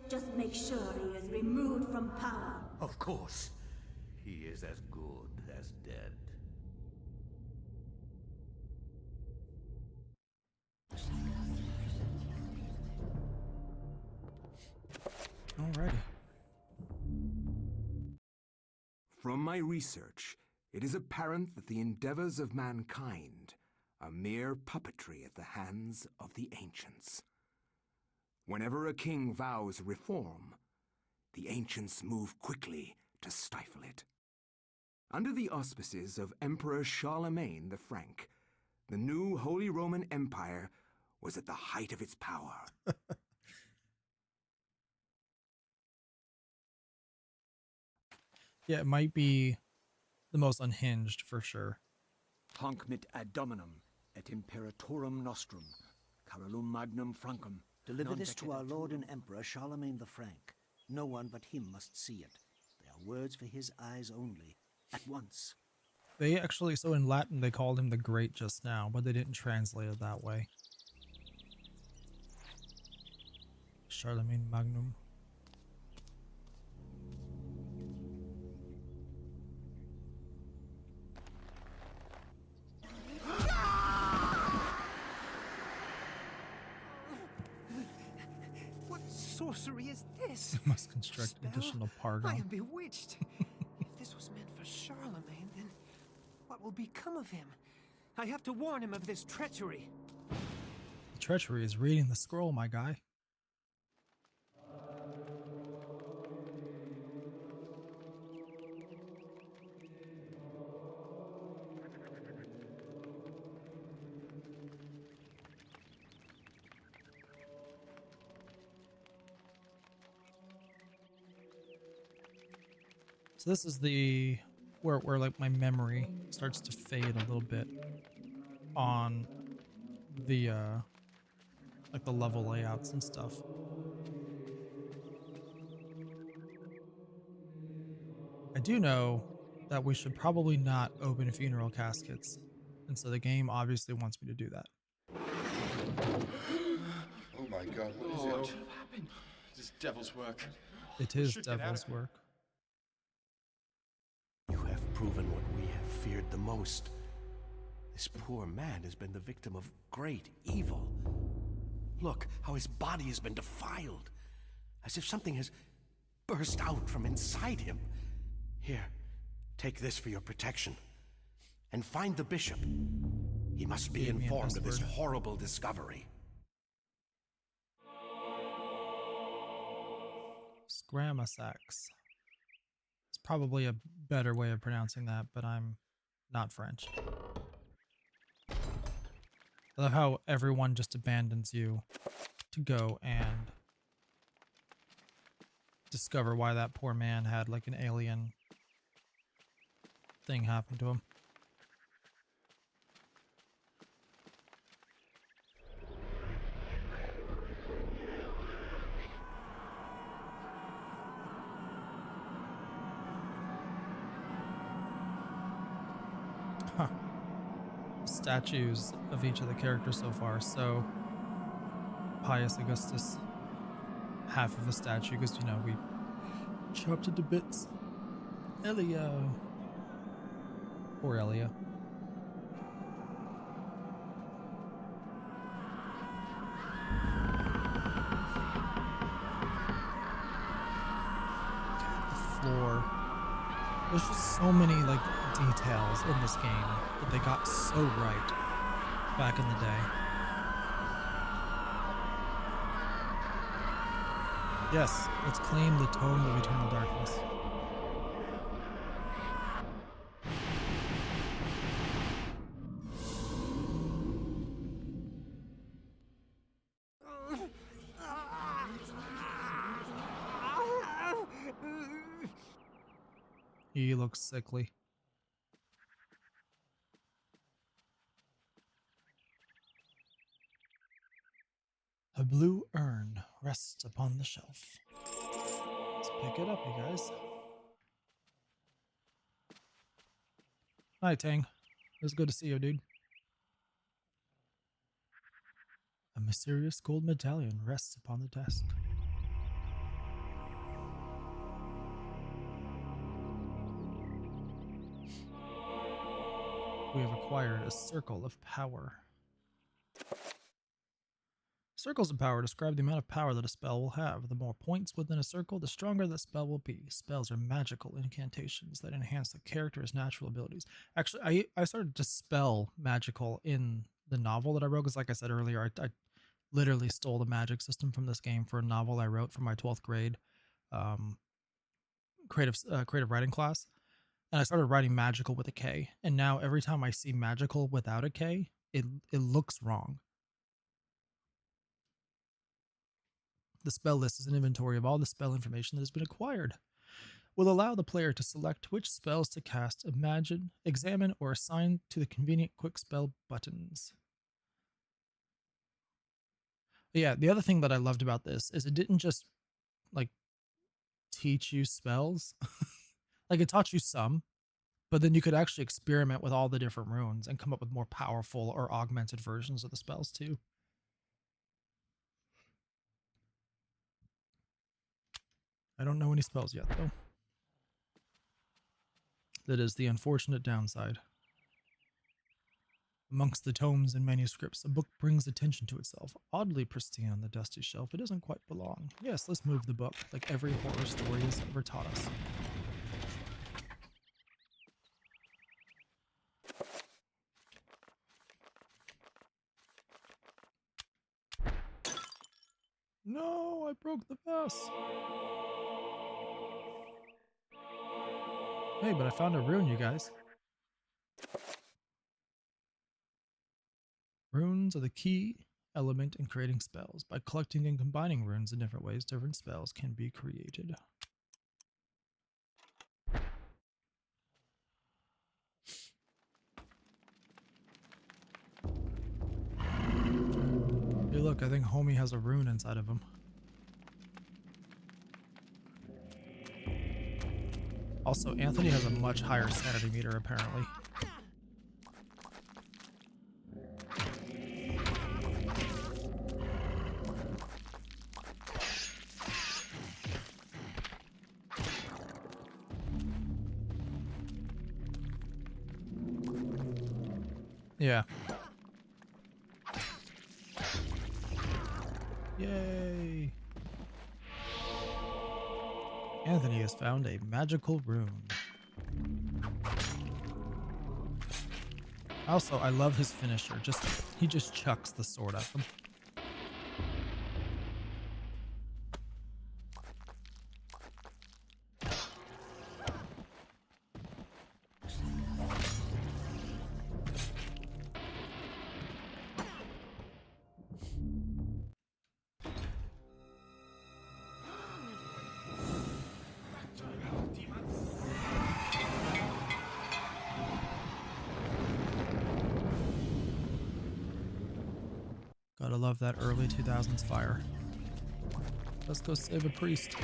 Just make sure he is removed from power.
Of course. He is as good as dead.
Alrighty.
From my research, it is apparent that the endeavors of mankind are mere puppetry at the hands of the ancients. Whenever a king vows reform, the ancients move quickly to stifle it. Under the auspices of Emperor Charlemagne the Frank, the new Holy Roman Empire was at the height of its power.
Yeah, it might be the most unhinged for sure.
Hanc mit ad dominum et imperatorum nostrum, Carolum magnum Francum.
Deliver
non
this to our
decedent.
Lord and Emperor Charlemagne the Frank. No one but him must see it. They are words for his eyes only. At once.
They actually, so in Latin, they called him the Great just now, but they didn't translate it that way. Charlemagne Magnum.
What sorcery is this?
Must construct
Spell?
additional
I am
Pargon.
bewitched. If this was meant for Charlemagne, then what will become of him? I have to warn him of this treachery.
The treachery is reading the scroll, my guy. So this is the where like my memory starts to fade a little bit on the like the level layouts and stuff. I do know that we should probably not open funeral caskets, and so the game obviously wants me to do that.
Oh my god, what is
Lord,
it?
this devil's work.
It is
should get out
devil's
of here.
work.
You have proven what we have feared the most. This poor man has been the victim of great evil. Look how his body has been defiled, as if something has burst out from inside him. Here, take this for your protection. And find the bishop. He must be
Gave me an
informed of this
S-word.
horrible discovery.
Scramasax. It's probably a better way of pronouncing that, but I'm not French. I love how everyone just abandons you to go and discover why that poor man had like an alien thing happen to him. Huh. Statues of each of the characters so far. So Pius Augustus half of a statue because, you know, we chopped it to bits. Elia. Poor Elia. The floor. There's just so many, like, details in this game that they got so right back in the day. Yes, let's claim the Tome of Eternal Darkness. He looks sickly. A blue urn rests upon the shelf. Let's pick it up, you guys. Hi, Tang. It was good to see you, dude. A mysterious gold medallion rests upon the desk. We have acquired a circle of power. Circles of power describe the amount of power that a spell will have. The more points within a circle, the stronger the spell will be. Spells are magical incantations that enhance the character's natural abilities. Actually, I started to spell magical in the novel that I wrote, because like I said earlier, I literally stole the magic system from this game for a novel I wrote for my 12th grade creative writing class. And I started writing magical with a K. And now every time I see magical without a K, it looks wrong. The spell list is an inventory of all the spell information that has been acquired. Will allow the player to select which spells to cast, imagine, examine, or assign to the convenient quick spell buttons. But yeah, the other thing that I loved about this is it didn't just like teach you spells. Like it taught you some, but then you could actually experiment with all the different runes and come up with more powerful or augmented versions of the spells too. I don't know any spells yet, though. That is the unfortunate downside. Amongst the tomes and manuscripts, a book brings attention to itself. Oddly pristine on the dusty shelf, it doesn't quite belong. Yes, let's move the book, like every horror story has ever taught us. No, I broke the vase. Hey, but I found a rune, you guys. Runes are the key element in creating spells. By collecting and combining runes in different ways, different spells can be created. Hey, look, I think Homie has a rune inside of him. Also, Anthony has a much higher sanity meter, apparently. Yeah. Yay! Anthony has found a magical rune. Also, I love his finisher. He just chucks the sword at them. Gotta love that early 2000s fire. Let's go save a priest.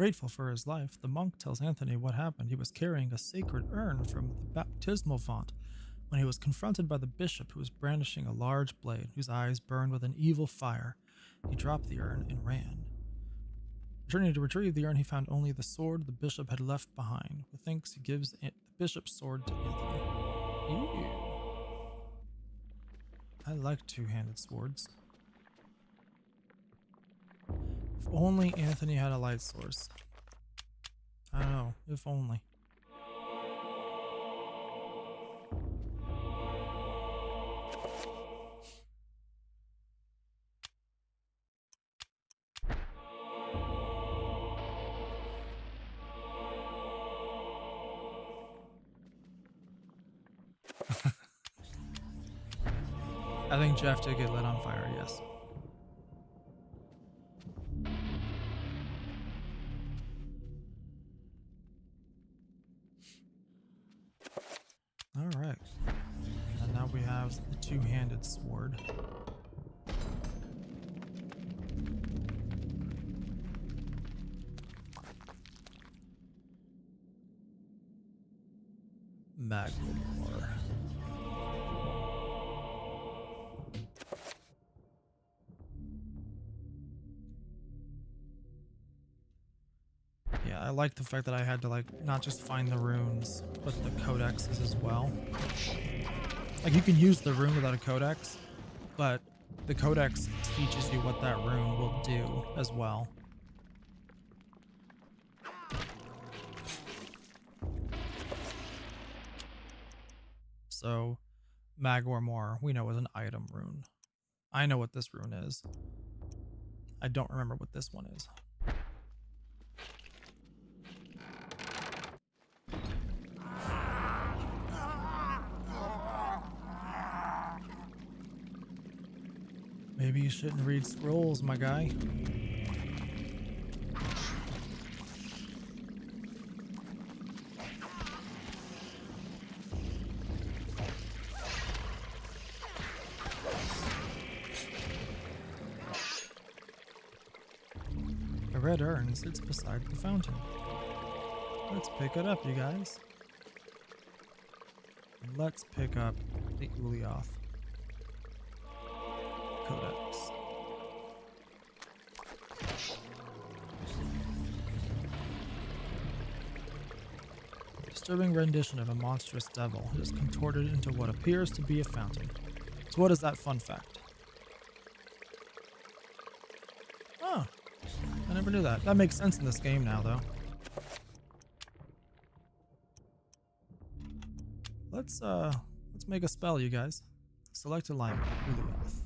Grateful for his life, the monk tells Anthony what happened. He was carrying a sacred urn from the baptismal font when he was confronted by the bishop, who was brandishing a large blade whose eyes burned with an evil fire. He dropped the urn and ran. Returning to retrieve the urn, he found only the sword the bishop had left behind. With thanks, he gives the bishop's sword to Anthony. Ew. I like two-handed swords. If only Anthony had a light source. I don't know, if only. I think Jeff did get lit on fire, yes. Alright. And now we have the two-handed sword. Maglemore. Yeah, I like the fact that I had to not just find the runes, but the codexes as well. Like, you can use the rune without a codex, but the codex teaches you what that rune will do as well. So, Maglemore, we know, is an item rune. I know what this rune is. I don't remember what this one is. Maybe you shouldn't read scrolls, my guy. A red urn sits beside the fountain. Let's pick it up, you guys. Let's pick up the Ulioth Codex. Disturbing rendition of a monstrous devil. It is contorted into what appears to be a fountain. So what is that fun fact? Oh, I never knew that. That makes sense in this game now, though. Let's make a spell, you guys. Select alignment, Ulioth.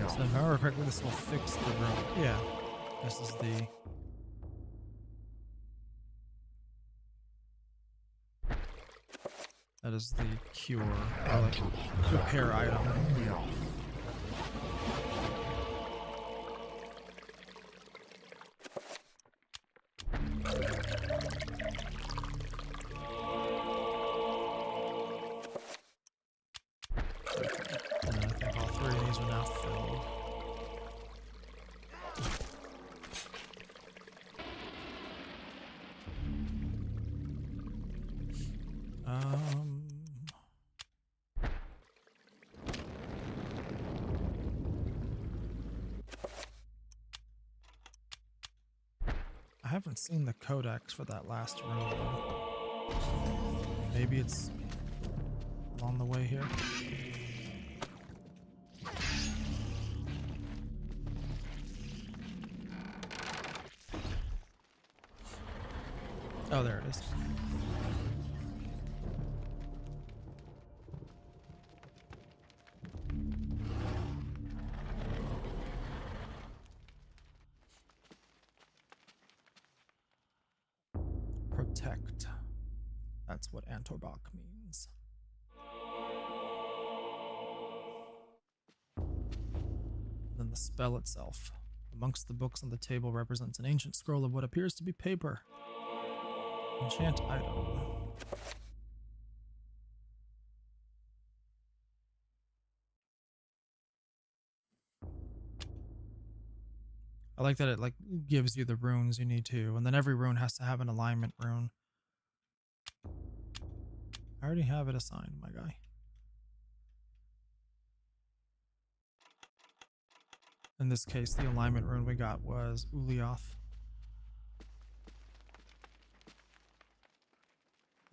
So if I remember correctly, this will fix the room. Yeah, this is the... That is the cure, or like repair item. And I think all three of these are now filled. I haven't seen the codex for that last room though. Maybe it's on the way here. Oh, there it is. Protect. That's what Antorbach means. And then the spell itself. Amongst the books on the table represents an ancient scroll of what appears to be paper. Enchant item. I like that it like gives you the runes you need to, and then every rune has to have an alignment rune. I already have it assigned, my guy. In this case, the alignment rune we got was Ulioth.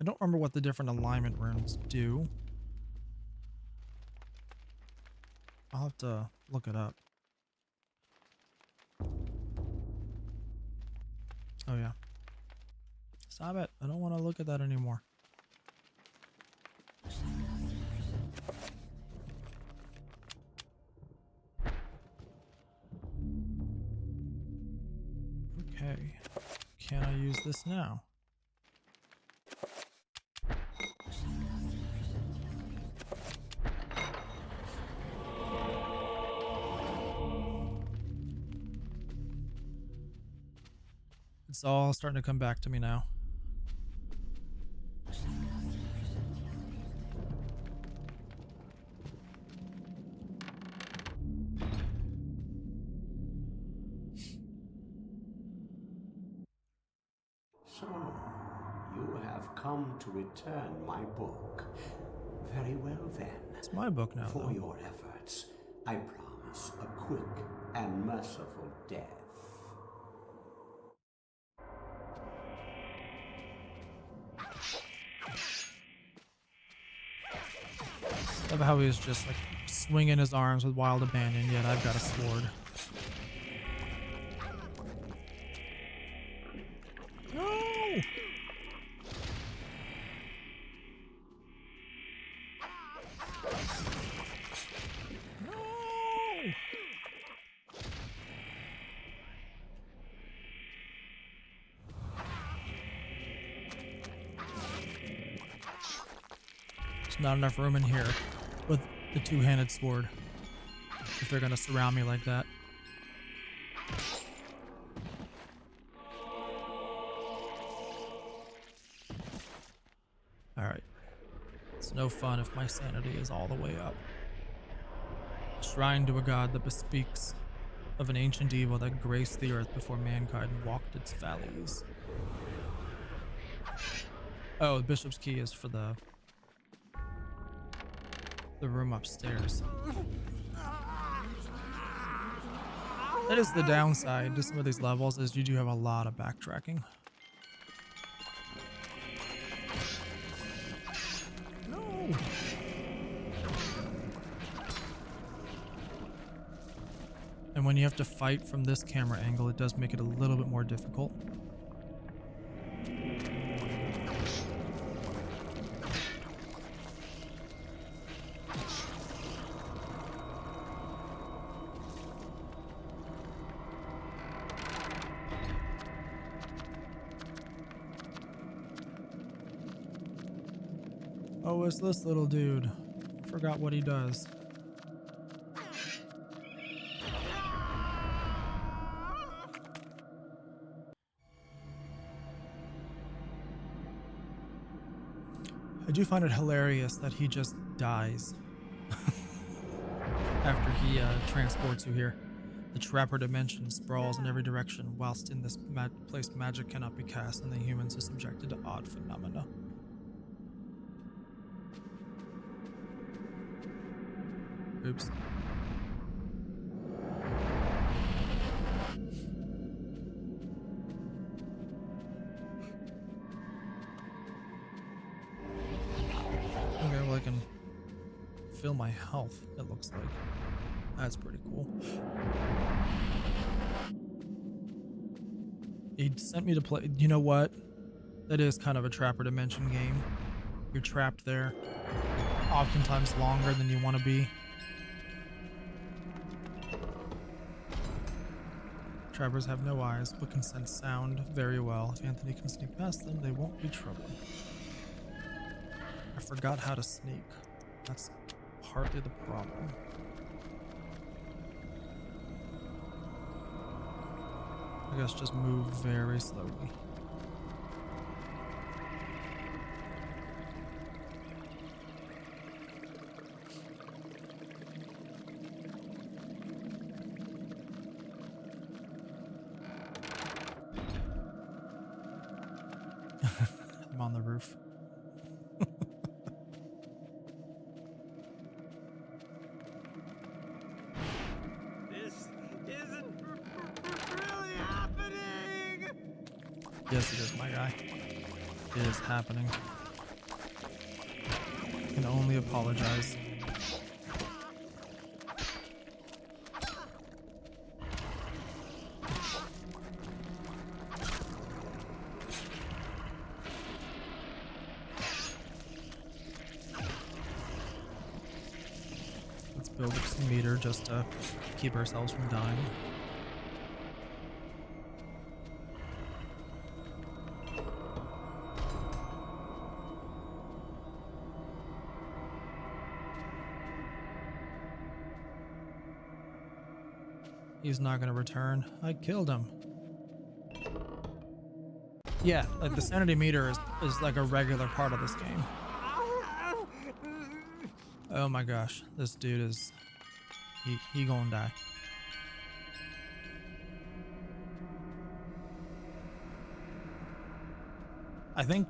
I don't remember what the different alignment runes do. I'll have to look it up. Oh yeah. Stop it. I don't want to look at that anymore. Okay. Can I use this now? It's all starting to come back to me now.
So, you have come to return my book. Very well then.
It's my book now,
For
though.
your efforts, I promise a quick and merciful death.
Love how he's just like swinging his arms with wild abandon, yet I've got a sword. No! No! There's not enough room in here with the two-handed sword if they're gonna surround me like that. Alright. It's no fun if my sanity is all the way up. Shrine to a god that bespeaks of an ancient evil that graced the earth before mankind walked its valleys. Oh, the bishop's key is for the room upstairs. That is the downside to some of these levels, is you do have a lot of backtracking. No! And when you have to fight from this camera angle, it does make it a little bit more difficult. Oh, it's this little dude. I forgot what he does. I do find it hilarious that he just dies after he transports you here. The trapper dimension sprawls in every direction, whilst in this place magic cannot be cast and the humans are subjected to odd phenomena. Oops. Okay, well I can fill my health, it looks like. That's pretty cool. He sent me to play, you know what? That is kind of a trapper dimension game. You're trapped there, oftentimes longer than you want to be. Trappers have no eyes, but can sense sound very well. If Anthony can sneak past them, they won't be trouble. I forgot how to sneak. That's partly the problem. I guess just move very slowly. I'm on the roof.
This isn't really happening!
Yes, it is, my guy. It is happening. I can only apologize. Let's build up some meter just to keep ourselves from dying. He's not gonna return. I killed him. Yeah, like the sanity meter is like a regular part of this game. Oh my gosh, this dude is he gonna die. I think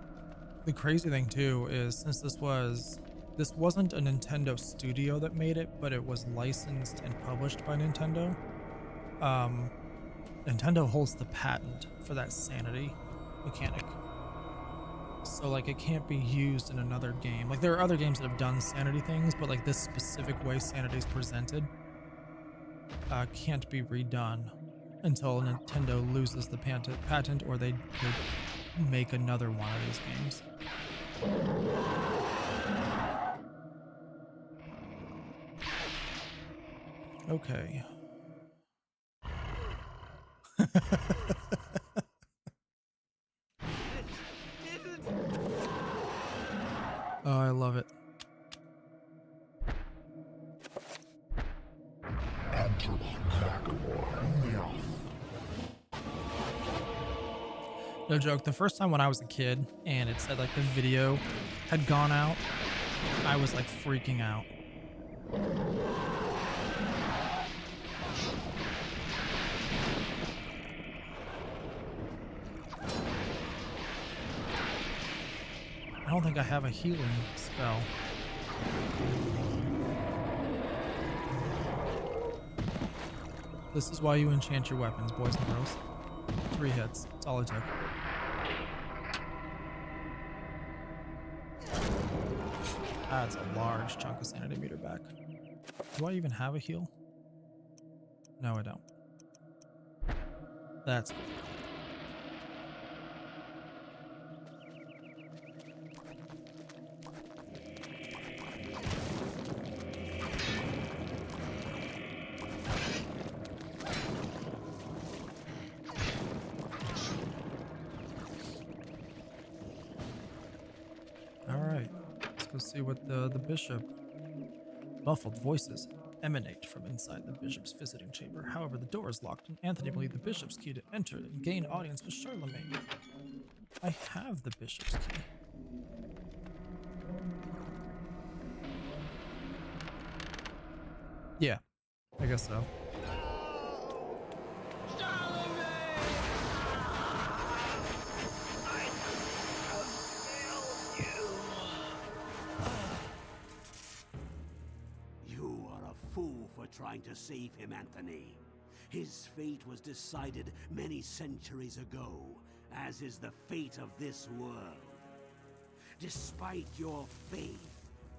the crazy thing too is since this wasn't a Nintendo studio that made it, but it was licensed and published by Nintendo. Nintendo holds the patent for that sanity mechanic. So like it can't be used in another game. Like there are other games that have done sanity things, but like this specific way sanity is presented can't be redone until Nintendo loses the patent or they make another one of these games. Okay. Oh, I love it. No joke, the first time when I was a kid and it said like the video had gone out, I was like freaking out. I don't think I have a healing spell. This is why you enchant your weapons, boys and girls. 3 hits. That's all it took. That's a large chunk of sanity meter back. Do I even have a heal? No, I don't. That's good. See what the bishop. Muffled voices emanate from inside the bishop's visiting chamber. However, the door is locked, and Anthony believes the bishop's key to enter and gain audience with Charlemagne. I have the bishop's key. Yeah, I guess so.
Trying to save him, Anthony. His fate was decided many centuries ago, as is the fate of this world. Despite your faith,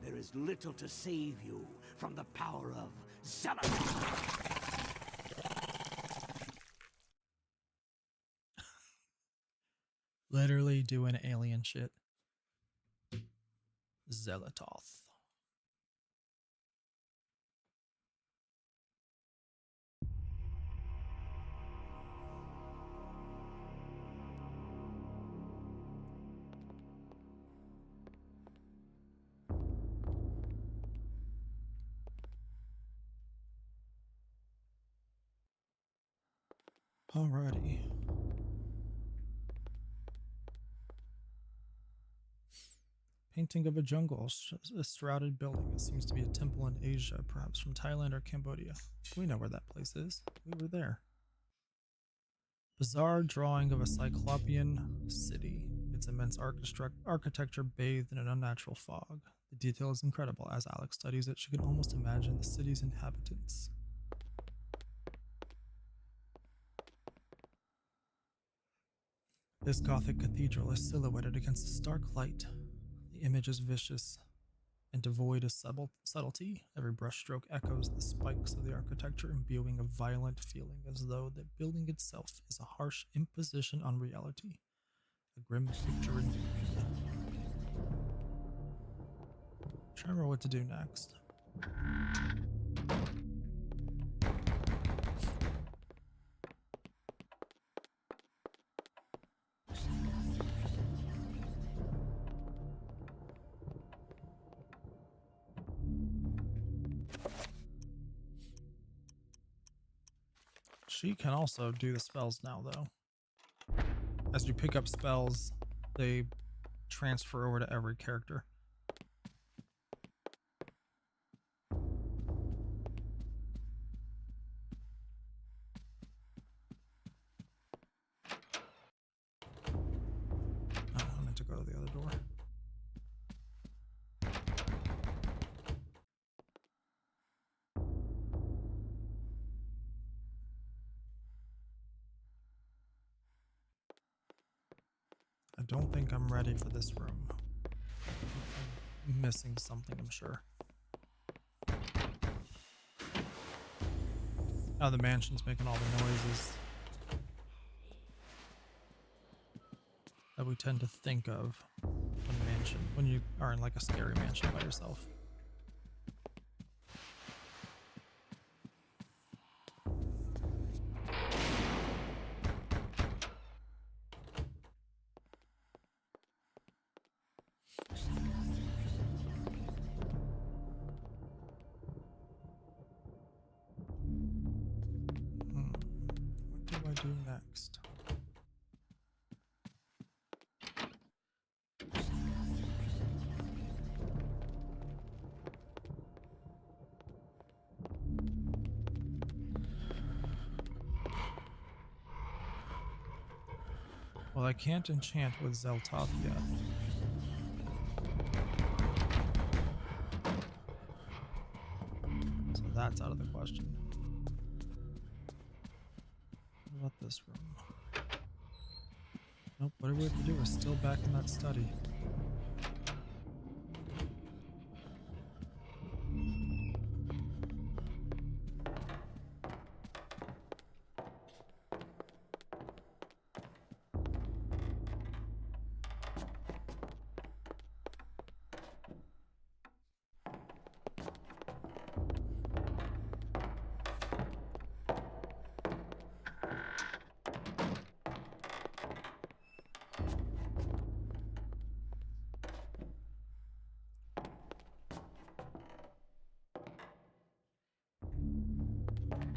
there is little to save you from the power of Zealot.
Literally doing alien shit. Zealototh. Alrighty. Painting of a jungle, a shrouded building. It seems to be a temple in Asia, perhaps from Thailand or Cambodia. We know where that place is. We were there. Bizarre drawing of a cyclopean city. Its immense architecture bathed in an unnatural fog. The detail is incredible. As Alex studies it, she can almost imagine the city's inhabitants. This Gothic cathedral is silhouetted against the stark light. The image is vicious and devoid of subtlety. Every brushstroke echoes the spikes of the architecture, imbuing a violent feeling as though the building itself is a harsh imposition on reality. A grim picture indeed. Try to remember what to do next. She can also do the spells now, though. As you pick up spells, they transfer over to every character. Oh, I meant to go to the other door. I don't think I'm ready for this room. I'm missing something, I'm sure. Now the mansion's making all the noises that we tend to think of when you are in like a scary mansion by yourself. What do I do next? Well, I can't enchant with Zeltoth yet. So that's out of the question. What about this room? Nope, whatever we have to do is still back in that study.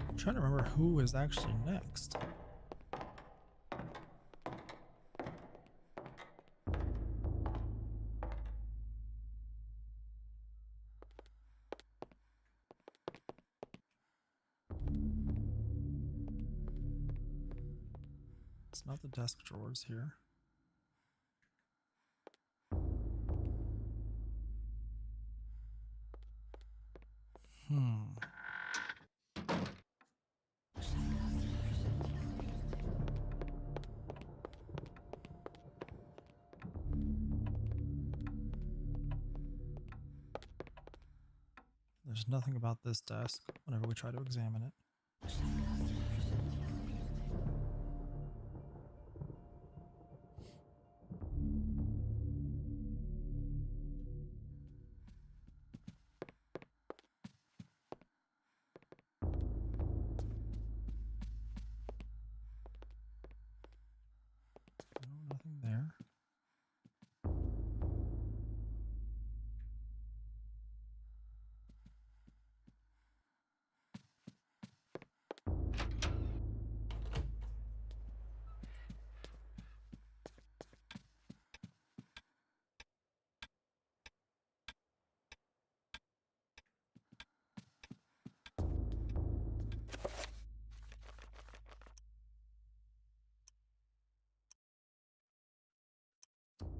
I'm trying to remember who is actually next. It's not the desk drawers here. There's nothing about this desk whenever we try to examine it. No, nothing there.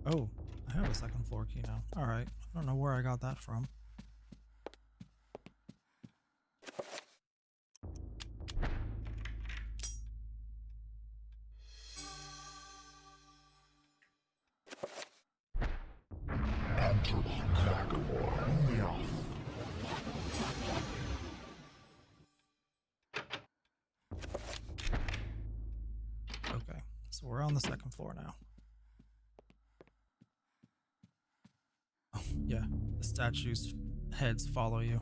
Oh, I have a second floor key now. Alright, I don't know where I got that from. Okay, so we're on the second floor now. Oh, yeah, the statues' heads follow you.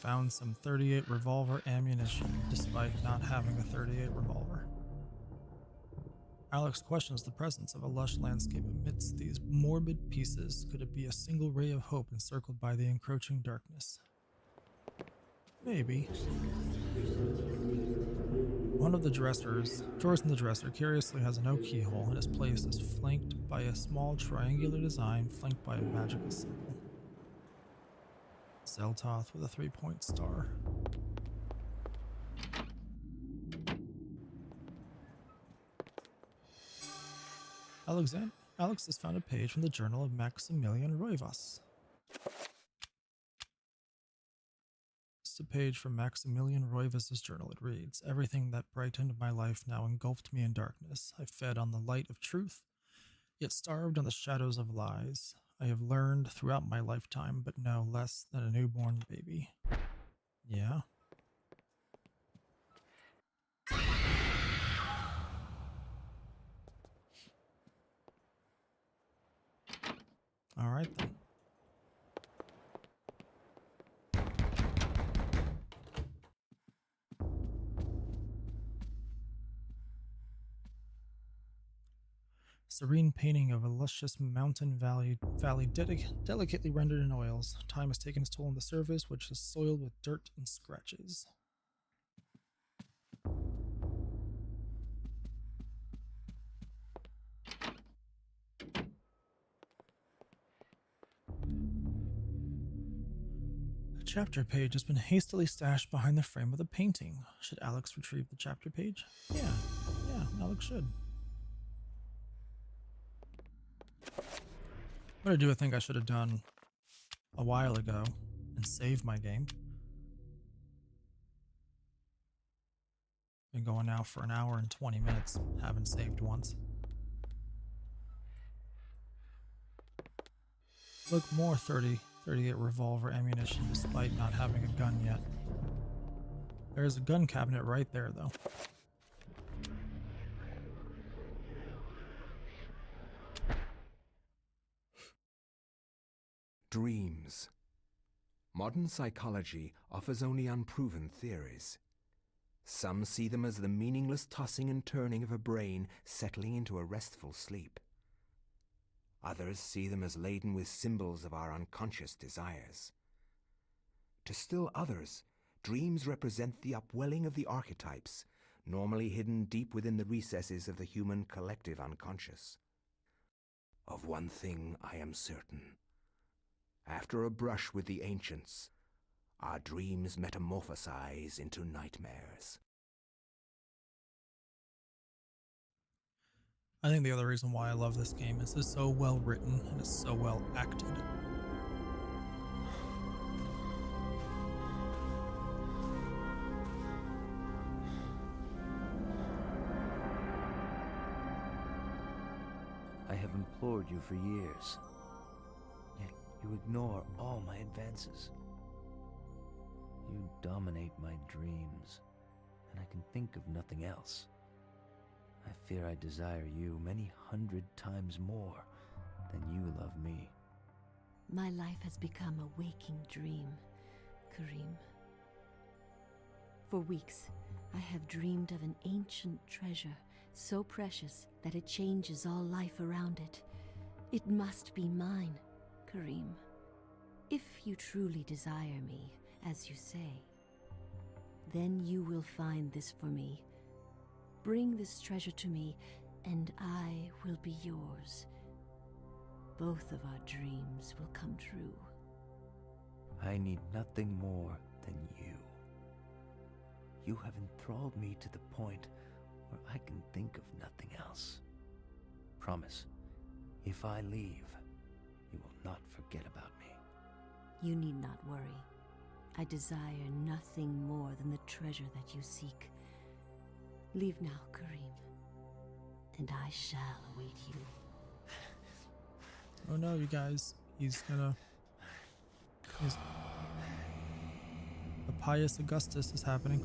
Found some 38 revolver ammunition, despite not having a 38 revolver. Alex questions the presence of a lush landscape amidst these morbid pieces. Could it be a single ray of hope encircled by the encroaching darkness? Maybe. One of the drawers in the dresser curiously has no keyhole, and its place is flanked by a small triangular design flanked by a magical symbol. Zeltoth with a 3-point star. Alex has found a page from the journal of Maximilian Roivas. It's a page from Maximilian Roivas' journal. It reads, "Everything that brightened my life now engulfed me in darkness. I fed on the light of truth, yet starved on the shadows of lies. I have learned throughout my lifetime, but no less than a newborn baby." Yeah. All right then. Serene painting of a luscious mountain valley delicately rendered in oils. Time has taken its toll on the surface, which is soiled with dirt and scratches. A chapter page has been hastily stashed behind the frame of the painting. Should Alex retrieve the chapter page? Yeah, Alex should. What I do, I think I should have done a while ago and saved my game. Been going now for an hour and 20 minutes. Haven't saved once. Look, more 38 revolver ammunition despite not having a gun yet. There's a gun cabinet right there, though.
Dreams. Modern psychology offers only unproven theories. Some see them as the meaningless tossing and turning of a brain settling into a restful sleep. Others see them as laden with symbols of our unconscious desires. To still others, dreams represent the upwelling of the archetypes, normally hidden deep within the recesses of the human collective unconscious. Of one thing I am certain. After a brush with the ancients, our dreams metamorphosize into nightmares.
I think the other reason why I love this game is it's so well written and it's so well acted.
I have implored you for years, yet you ignore all my advances. You dominate my dreams, and I can think of nothing else. I fear I desire you many 100 times more than you love me.
My life has become a waking dream, Karim. For weeks, I have dreamed of an ancient treasure so precious that it changes all life around it. It must be mine, Karim. If you truly desire me, as you say, then you will find this for me. Bring this treasure to me, and I will be yours. Both of our dreams will come true.
I need nothing more than you. You have enthralled me to the point where I can think of nothing else. Promise, if I leave, you will not forget about me.
You need not worry. I desire nothing more than the treasure that you seek. Leave now, Kareem, and I shall await you.
Oh no, you guys. The Pious Augustus is happening.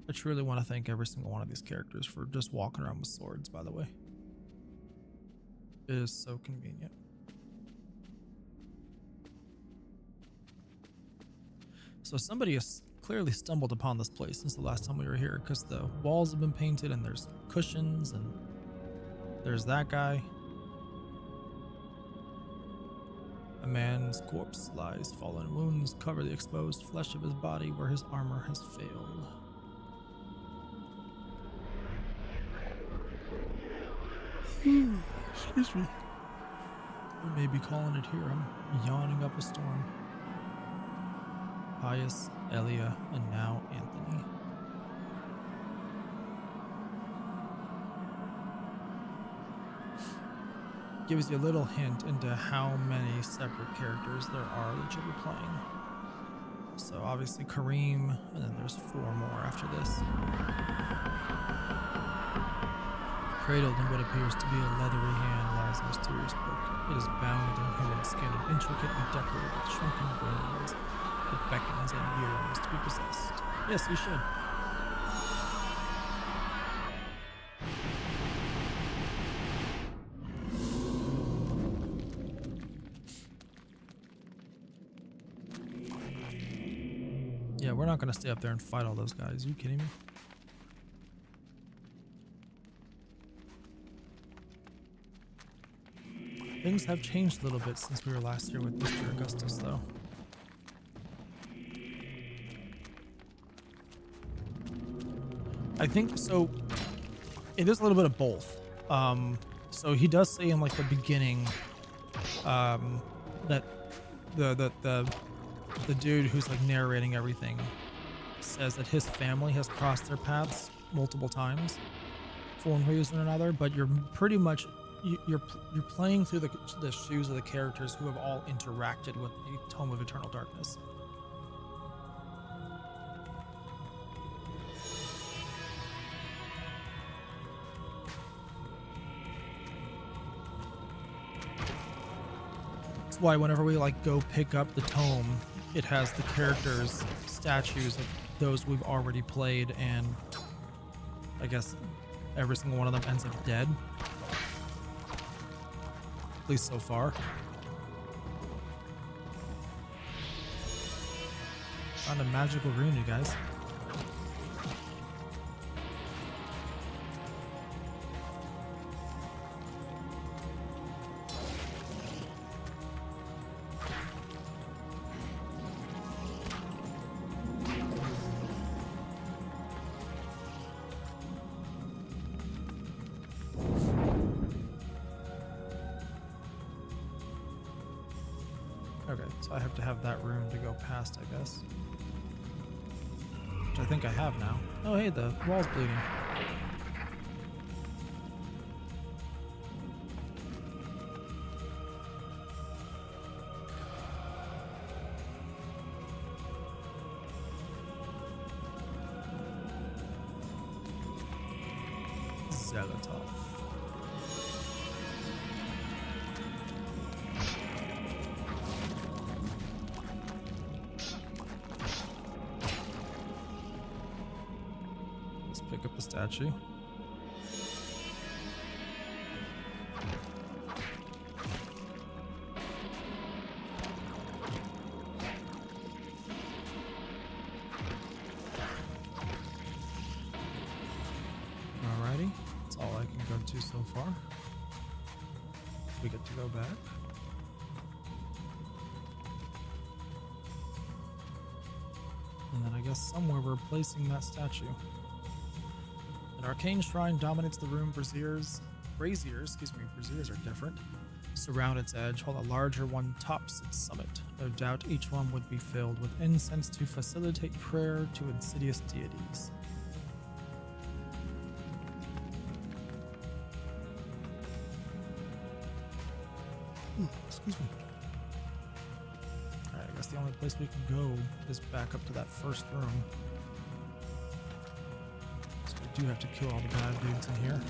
I truly want to thank every single one of these characters for just walking around with swords, by the way. It is so convenient. So somebody has clearly stumbled upon this place since the last time we were here, because the walls have been painted and there's cushions and there's that guy. A man's corpse lies, fallen wounds cover the exposed flesh of his body where his armor has failed. Excuse me. We may be calling it here. I'm yawning up a storm. Pius, Elia, and now Anthony. Gives you a little hint into how many separate characters there are that you'll be playing. So obviously Kareem, and then there's 4 more after this. Cradled in what appears to be a leathery hand lies a mysterious book. It is bound in human skin and intricately decorated with shrunken bones. It beckons and yearns to be possessed. Yes, you should. Yeah, we're not going to stay up there and fight all those guys. Are you kidding me? Things have changed a little bit since we were last here with Mr. Augustus, though. I think so. It is a little bit of both. So he does say in like the beginning that the dude who's like narrating everything says that his family has crossed their paths multiple times for one reason or another, but you're pretty much you're playing through the shoes of the characters who have all interacted with the Tome of Eternal Darkness. That's why whenever we like go pick up the tome, it has the characters' statues of those we've already played, and I guess every single one of them ends up dead. At least so far. Found a magical rune, you guys. Okay, so I have to have that room to go past, I guess. Which I think I have now. Oh hey, the wall's bleeding. Zealotov. Pick up the statue. Alrighty, that's all I can go to so far. We get to go back. And then I guess somewhere we're placing that statue. An arcane shrine dominates the room. Braziers are different, surround its edge, while a larger one tops its summit. No doubt each one would be filled with incense to facilitate prayer to insidious deities. Excuse me. Alright, I guess the only place we can go is back up to that first room. So we do have to kill all the bad dudes in here.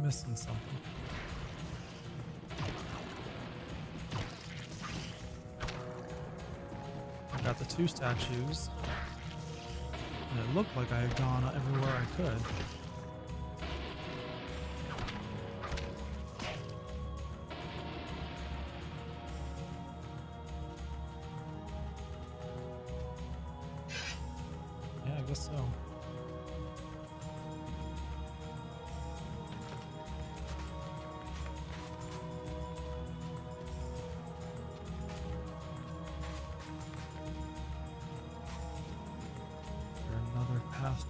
Missing something. I got the two statues, and it looked like I had gone everywhere I could. Yeah, I guess so.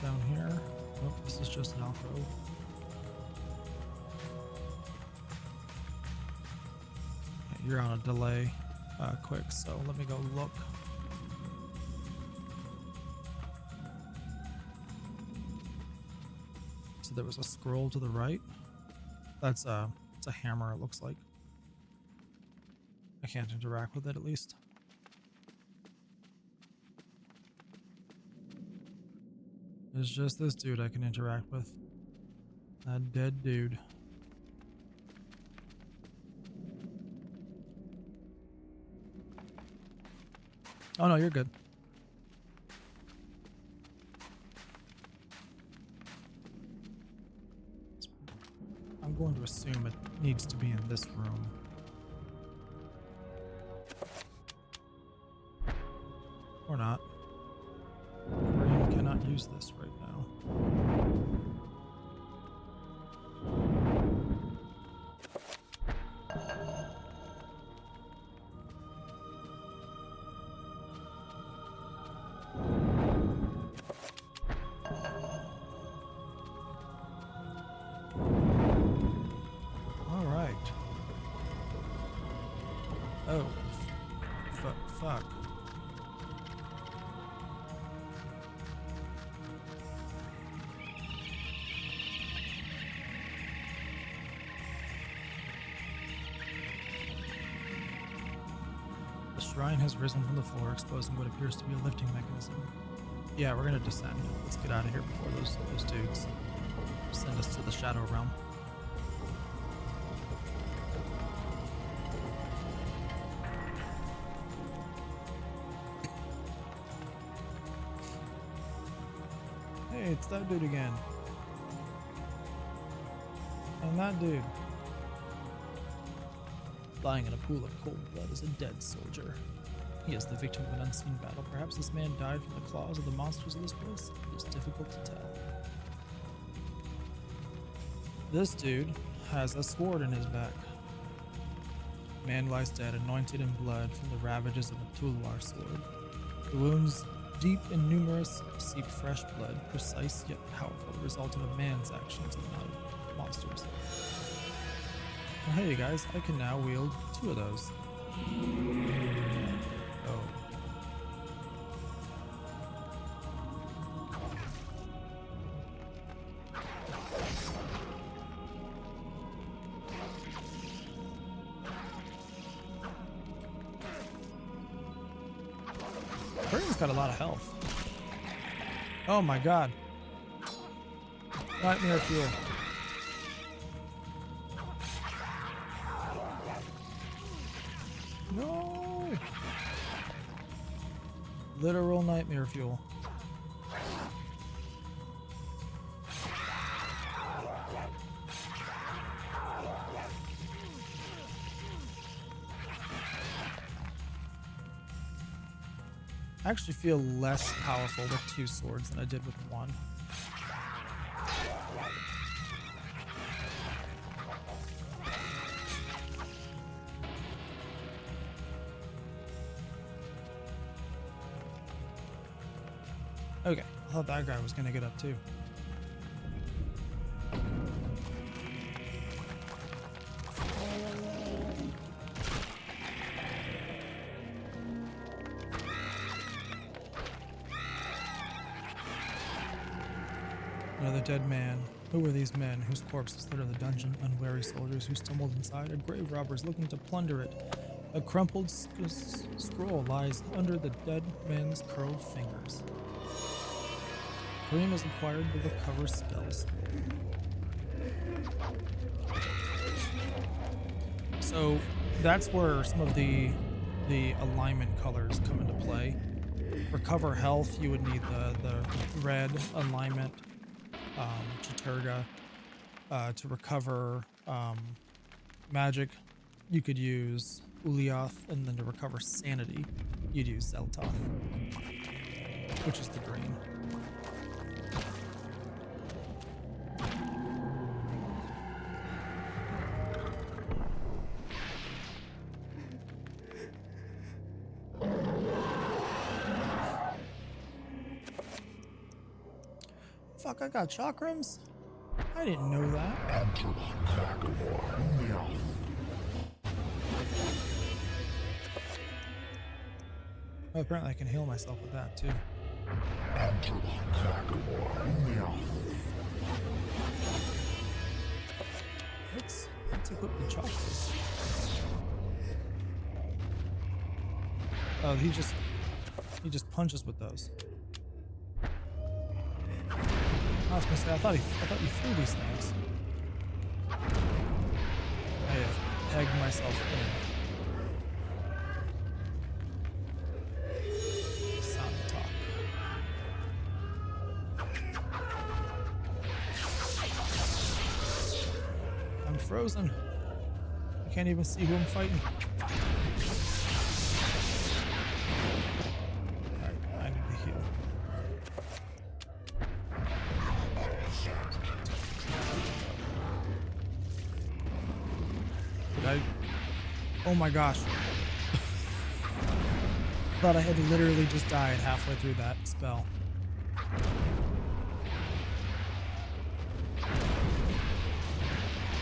Down here. Nope, this is just an alcove. Okay, you're on a delay quick, so let me go look. So there was a scroll to the right. That's it's a hammer, it looks like. I can't interact with it at least. It's just this dude I can interact with. That dead dude. Oh no, you're good. I'm going to assume it needs to be in this room. Or not. Requiem cannot use this right now. All right. Oh, fuck. The shrine has risen from the floor, exposing what appears to be a lifting mechanism. Yeah, we're gonna descend. Let's get out of here before those dudes send us to the Shadow Realm. Hey, it's that dude again. And that dude. Lying in a pool of cold blood is a dead soldier. He is the victim of an unseen battle. Perhaps this man died from the claws of the monsters of this place. It is difficult to tell. This dude has a sword in his back. Man lies dead, anointed in blood from the ravages of a Tulwar sword. The wounds, deep and numerous, seep fresh blood, precise yet powerful, the result of a man's actions and not of monsters. Well, hey, you guys, I can now wield 2 of those. Oh. Burton's got a lot of health. Oh my god. Nightmare fuel. No! Literal nightmare fuel. I actually feel less powerful with 2 swords than I did with 1. Okay, I thought that guy was gonna get up too. Another dead man. Who were these men whose corpses litter the dungeon? Unwary soldiers who stumbled inside. A grave robbers looking to plunder it. A crumpled scroll lies under the dead man's curled fingers. Requiem is acquired to recover spells. So that's where some of the alignment colors come into play. Recover health, you would need the red alignment, Chaturga. To recover magic, you could use Ulyath, and then to recover sanity, you'd use Zeltoth, which is the green. Fuck, I got chakrams? I didn't know that. Oh, apparently I can heal myself with that too. Let's equip the chakras. Oh, he just punches with those. I was gonna say, I thought you threw these things. I have pegged myself in. Sanity. I'm frozen. I can't even see who I'm fighting. Alright, I need to heal. Oh my gosh. Thought I had literally just died halfway through that spell.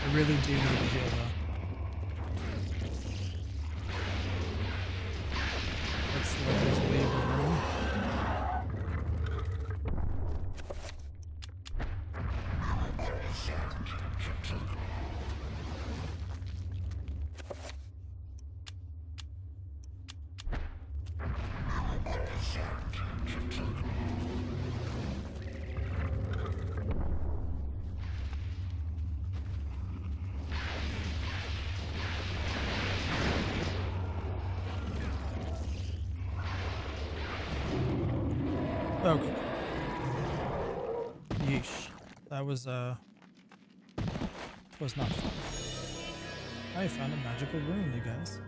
I really do need to heal though. Let's see what there's a leave of room. Okay. Yeesh. That was not fun. I found a magical rune, you guys.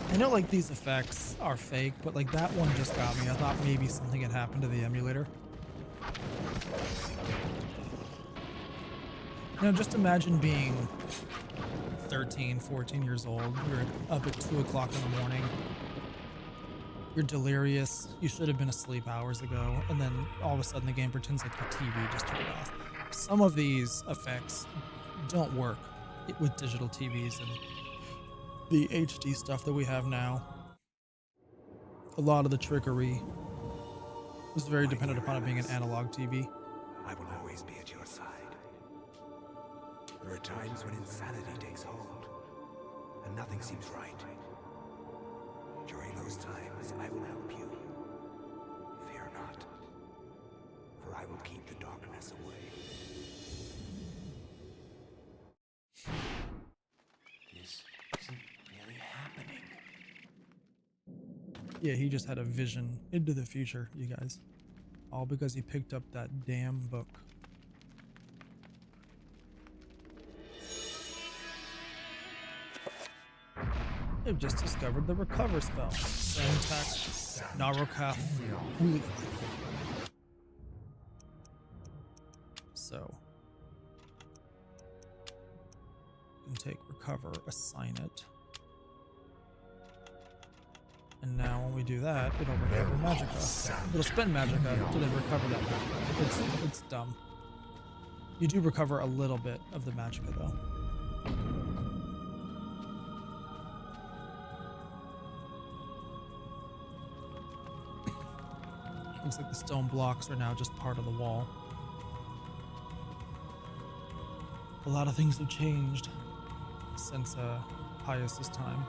I know like these effects are fake, but like that one just got me. I thought maybe something had happened to the emulator. You know, just imagine being 13, 14 years old. You're up at 2 o'clock in the morning. You're delirious. You should have been asleep hours ago. And then all of a sudden the game pretends like the TV just turned off. Some of these effects don't work with digital TVs and the HD stuff that we have now. A lot of the trickery was very dependent upon it being an analog TV.
I will always be at your side. There are times when insanity takes hold, and nothing seems right. During those times, I will help you. Fear not, for I will keep the darkness away.
Yeah, he just had a vision into the future, you guys. All because he picked up that damn book. They've just discovered the recover spell. Santak Narokaf. So you can take recover, assign it. And now when we do that, it'll recover magicka. It'll spend magicka to then recover that magicka. It's dumb. You do recover a little bit of the magicka though. Looks like the stone blocks are now just part of the wall. A lot of things have changed since Pius's time.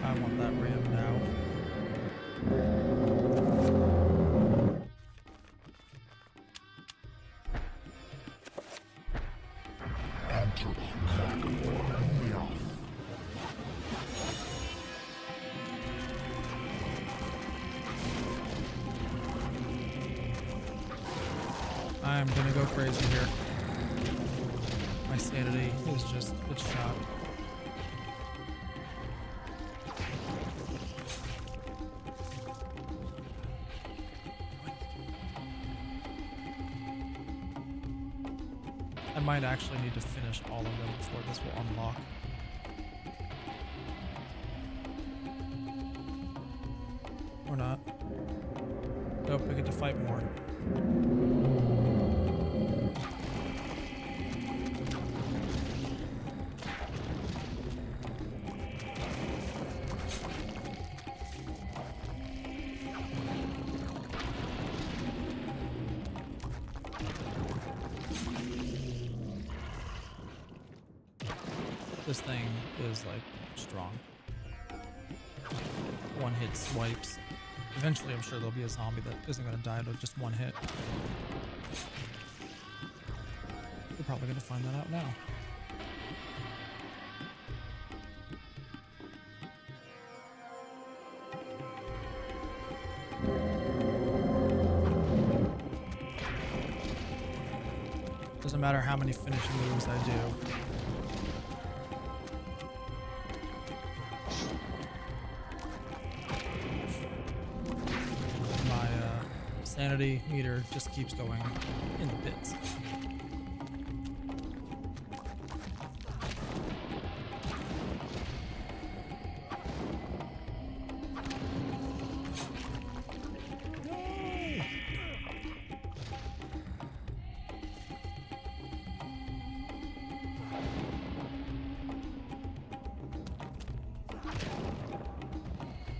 I want that ram now. I'm gonna go crazy here. My sanity is just, it's shot. I might actually need to finish all of them before this will unlock. Or not. Nope, I get to fight more. This thing is like strong. One hit swipes. Eventually I'm sure there'll be a zombie that isn't going to die to just one hit. We're probably going to find that out now. Doesn't matter how many finishing moves I do. Sanity meter just keeps going in the bits.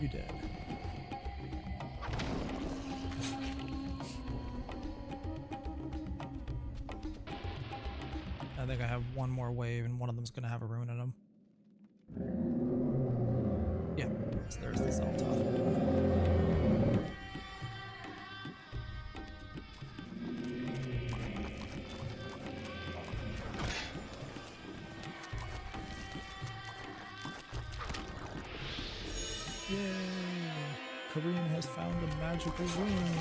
You did. I think I have one more wave and one of them's going to have a rune in them. Yeah, so there's the Zeltoth. Yay! Kareem has found a magical rune.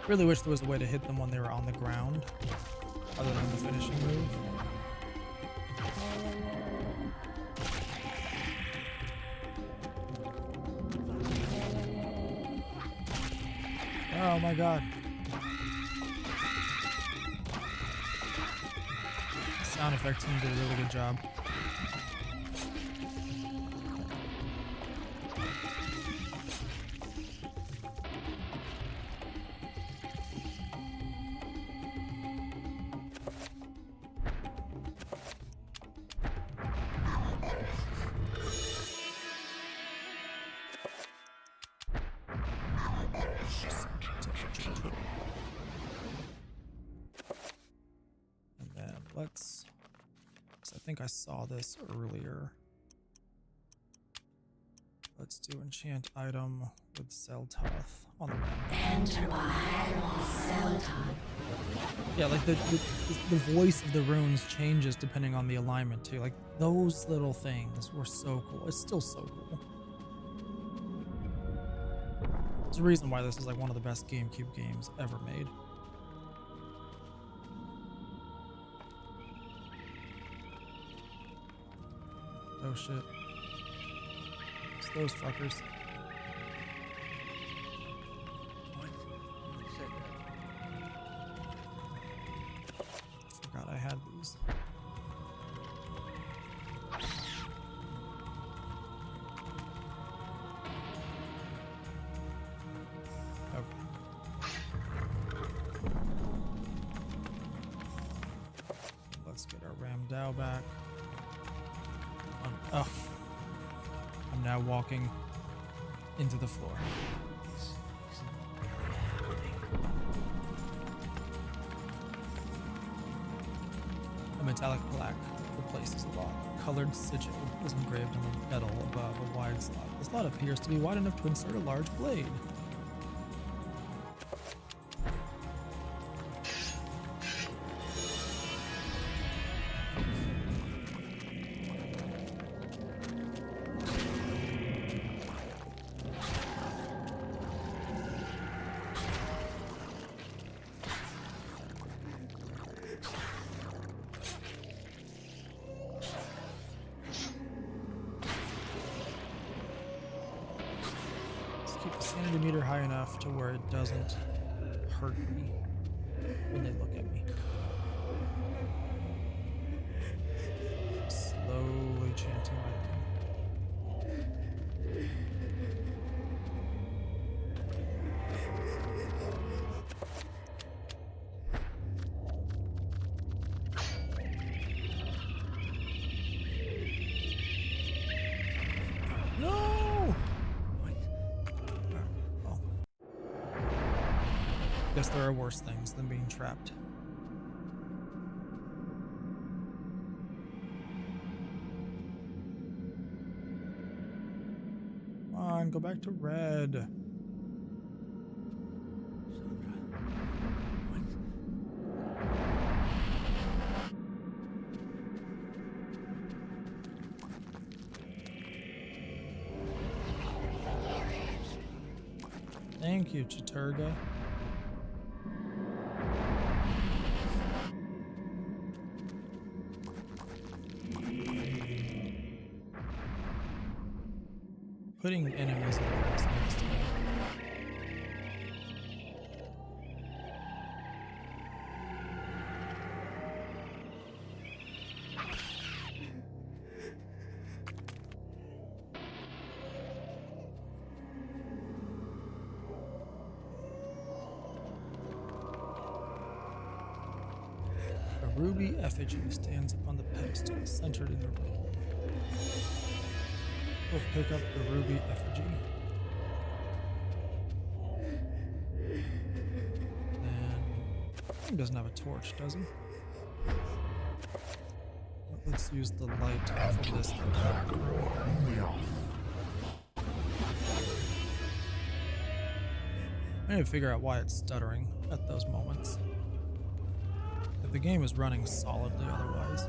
Really wish there was a way to hit them when they were on the ground, other than the finishing move. Oh my god. Sound effect team did a really good job. Let's, I think I saw this earlier. Let's do enchant item with Zeltoth on the ramp.
Enter behind Zeltoth.
Yeah, like the voice of the runes changes depending on the alignment too. Like those little things were so cool. It's still so cool. There's a reason why this is like one of the best GameCube games ever made. Oh shit. It's those fuckers. Forgot I had these. Let's get our Ramdao back. Oh. I'm now walking into the floor. A metallic plaque replaces the lock. Colored sigil is engraved on the metal above a wide slot. The slot appears to be wide enough to insert a large blade. Keep the sanity meter high enough to where it doesn't hurt me when they look at me. Slowly chanting my name. No! Guess there are worse things than being trapped. Come on, go back to red. Thank you, Chiturga. Putting enemies in place next to me. A ruby effigy stands upon the pedestal, centered in the room. We'll pick up the ruby effigy. Then he doesn't have a torch, does he? Let's use the light from this thing. I need to figure out why it's stuttering at those moments. If the game is running solidly otherwise.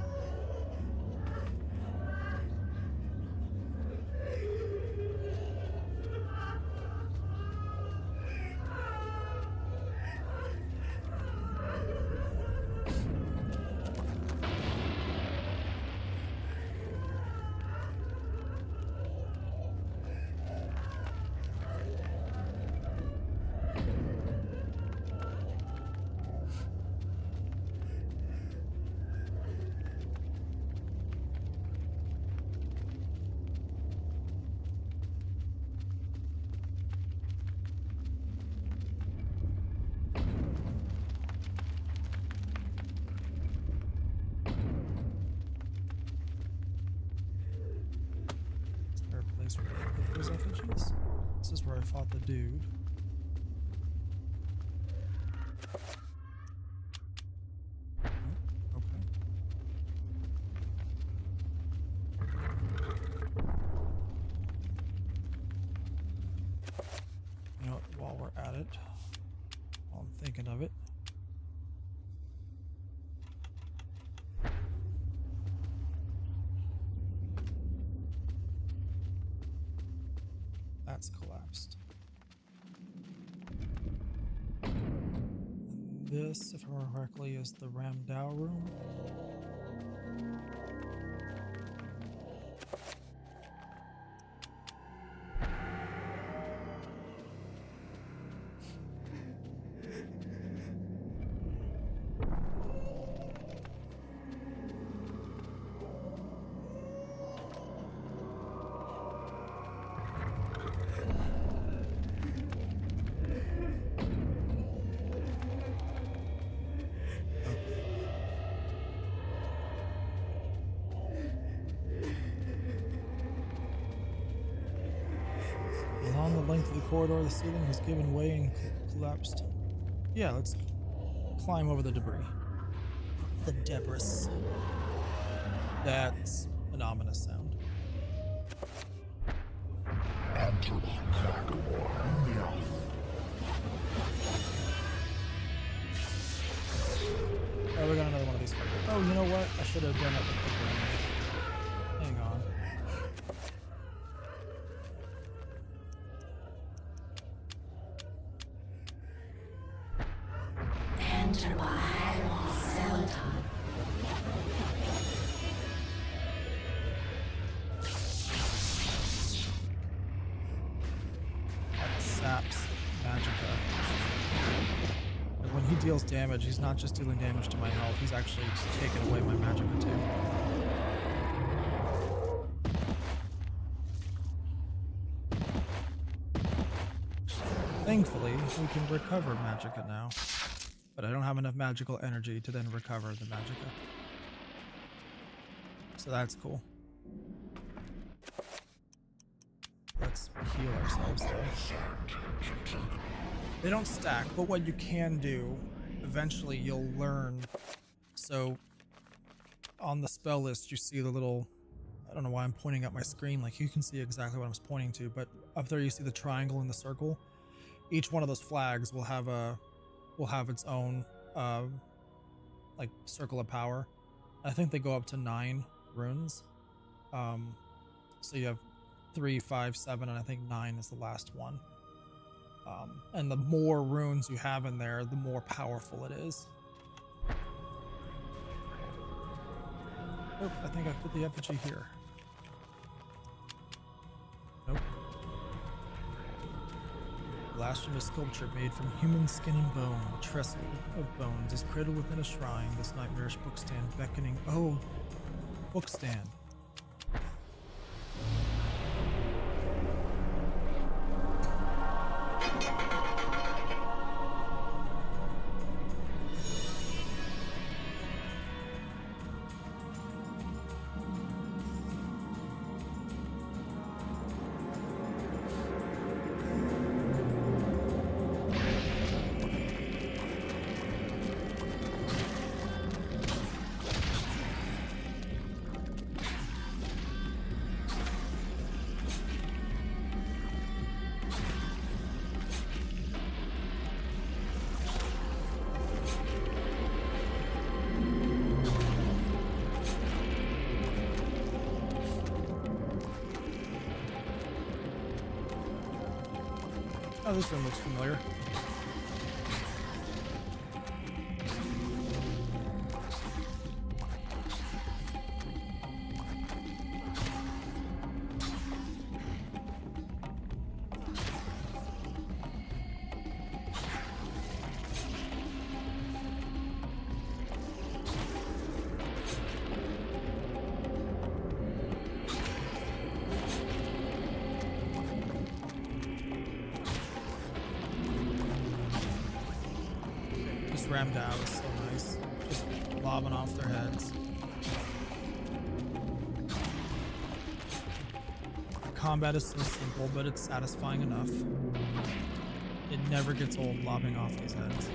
Where I put those effigies. This is where I fought the dude. Okay. You know what, while we're at it, while I'm thinking of it, that's collapsed. And this, if I remember correctly, is the Ramdao room. Along the length of the corridor, the ceiling has given way and collapsed. Yeah, let's climb over the debris. The debris. That's an ominous sound. Oh, we got another one of these. Oh, you know what? I should have done it with the grenade. Hang on.
Enter by Seldon.
That saps Magicka. And when he deals damage, he's not just dealing damage to my health, he's actually taking away my Magicka too. Thankfully, we can recover Magicka now. But I don't have enough magical energy to then recover the Magicka. So that's cool. Let's heal ourselves though. They don't stack, but what you can do, eventually you'll learn. So on the spell list, you see the little, I don't know why I'm pointing at my screen, like you can see exactly what I'm pointing to, but up there you see the triangle and the circle. Each one of those flags will have its own like circle of power. I think they go up to 9 runes. So you have 3, 5, 7, and I think 9 is the last one. And the more runes you have in there, the more powerful it is. Oh, I think I put the effigy here. Nope. The Bastion is sculpture made from human skin and bone. A trestle of bones is cradled within a shrine. This nightmarish bookstand beckoning. Oh, bookstand. Oh, this one looks familiar. Ramdao is so nice. Just lobbing off their heads. Combat is so simple, but it's satisfying enough. It never gets old lobbing off these heads.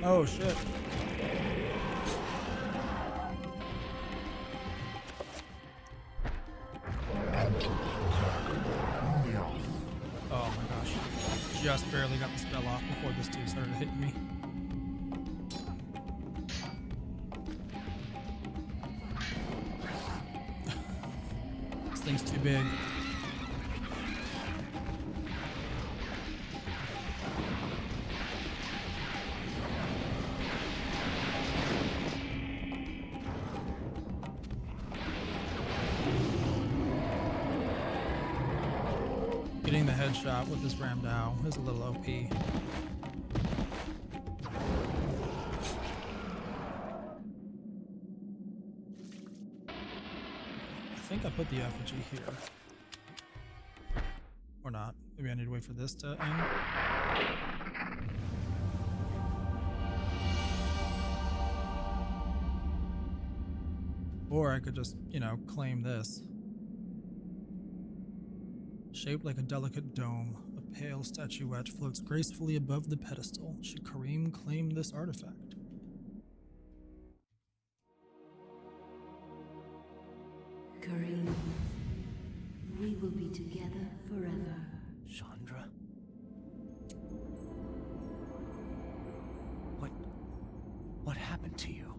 Oh shit. just barely got the spell off before this dude started hitting me. This thing's too big. Getting the headshot with this Ramdao is a little OP. I think I put the effigy here. Or not. Maybe I need to wait for this to end. Or I could just, you know, claim this. Shaped like a delicate dome, a pale statuette floats gracefully above the pedestal. Should Karim claim this artifact?
Karim, we will be together forever.
Chandra? What happened to you?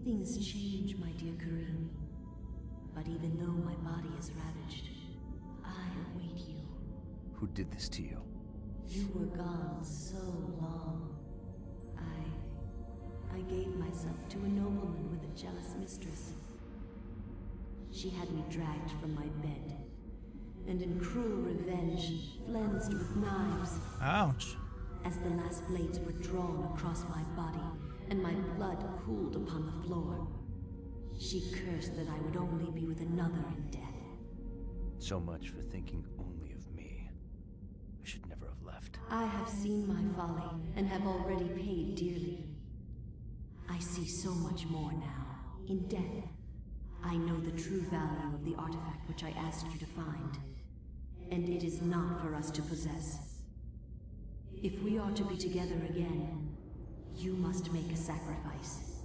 Things change, my dear Karim. But even though my body is ravaged, I await you.
Who did this to you?
You were gone so long. I gave myself to a nobleman with a jealous mistress. She had me dragged from my bed, and in cruel revenge, flensed with knives.
Ouch.
As the last blades were drawn across my body, and my blood cooled upon the floor, she cursed that I would only be with another in death.
So much for thinking only of me. I should never have left.
I have seen my folly, and have already paid dearly. I see so much more now. In death, I know the true value of the artifact which I asked you to find. And it is not for us to possess. If we are to be together again, you must make a sacrifice.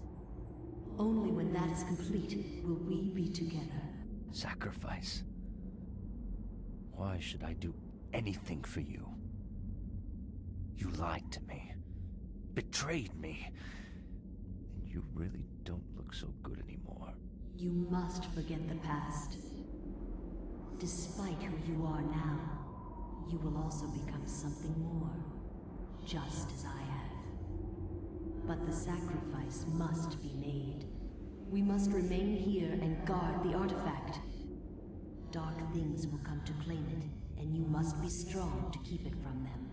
Only when that is complete will we be together.
Sacrifice? Why should I do anything for you? You lied to me. Betrayed me. And you really don't look so good anymore.
You must forget the past. Despite who you are now, you will also become something more, just as I have. But the sacrifice must be made. We must remain here and guard the artifact. Dark things will come to claim it, and you must be strong to keep it from them.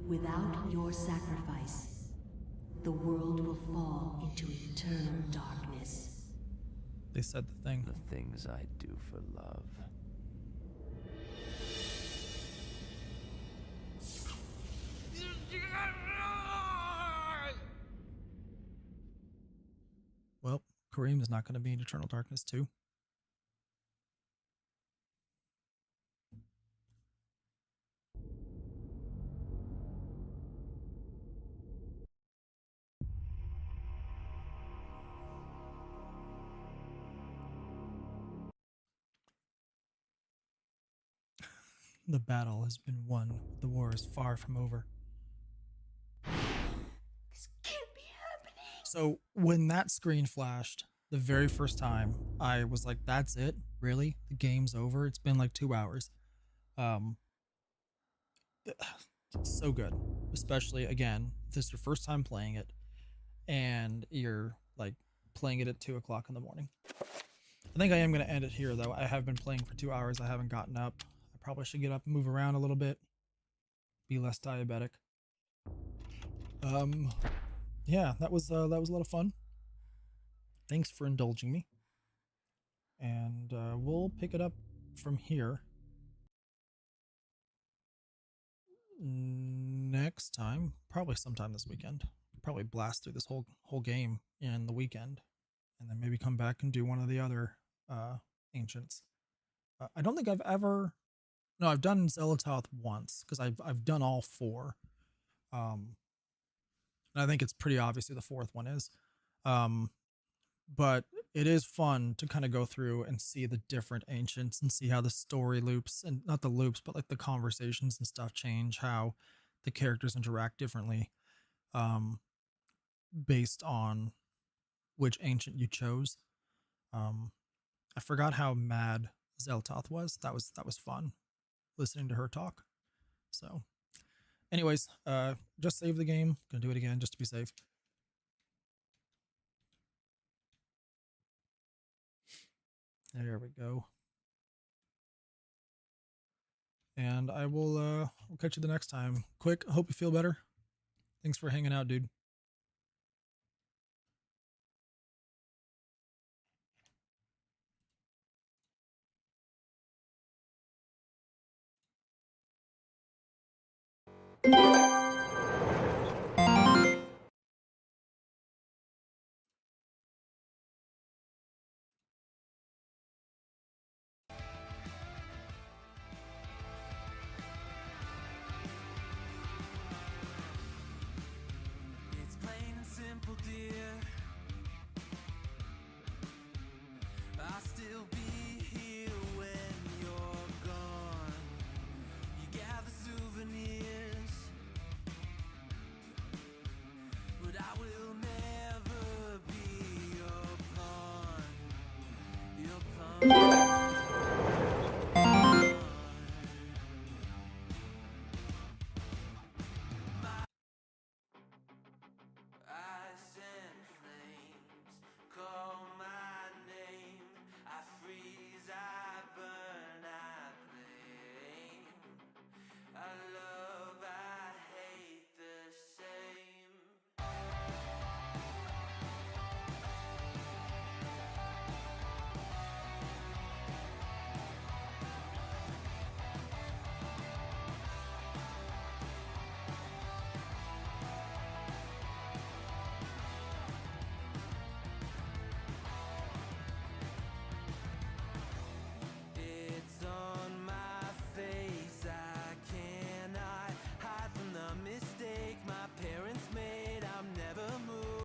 Without your sacrifice, the world will fall into eternal darkness.
They said the thing.
The things I do for love.
Well, Kareem is not going to be in eternal darkness too. The battle has been won. The war is far from over.
This can't be happening.
So when that screen flashed the very first time, I was like, that's it? Really? The game's over? It's been like 2 hours. So good. Especially, again, if this is your first time playing it and you're like playing it at 2 o'clock in the morning. I think I am going to end it here, though. I have been playing for 2 hours. I haven't gotten up. I probably should get up and move around a little bit. Be less diabetic. Yeah, that was a lot of fun. Thanks for indulging me. And we'll pick it up from here next time. Probably sometime this weekend. Probably blast through this whole game in the weekend, and then maybe come back and do one of the other ancients. I don't think I've ever. No, I've done Xelatoth once because I've done all 4. And I think it's pretty obvious who the 4th one is. But it is fun to kind of go through and see the different ancients and see how the story loops, and not the loops, but like the conversations and stuff change, how the characters interact differently um, based on which ancient you chose. I forgot how mad Zeltoth was. That was fun listening to her talk. So, anyways, just save the game. Gonna do it again just to be safe. There we go. And I will catch you the next time. Quick, hope you feel better. Thanks for hanging out, dude.
It's plain and simple, dear. I'll still be here when you're gone. You gather souvenirs, but I will never be your pawn. Your pawn.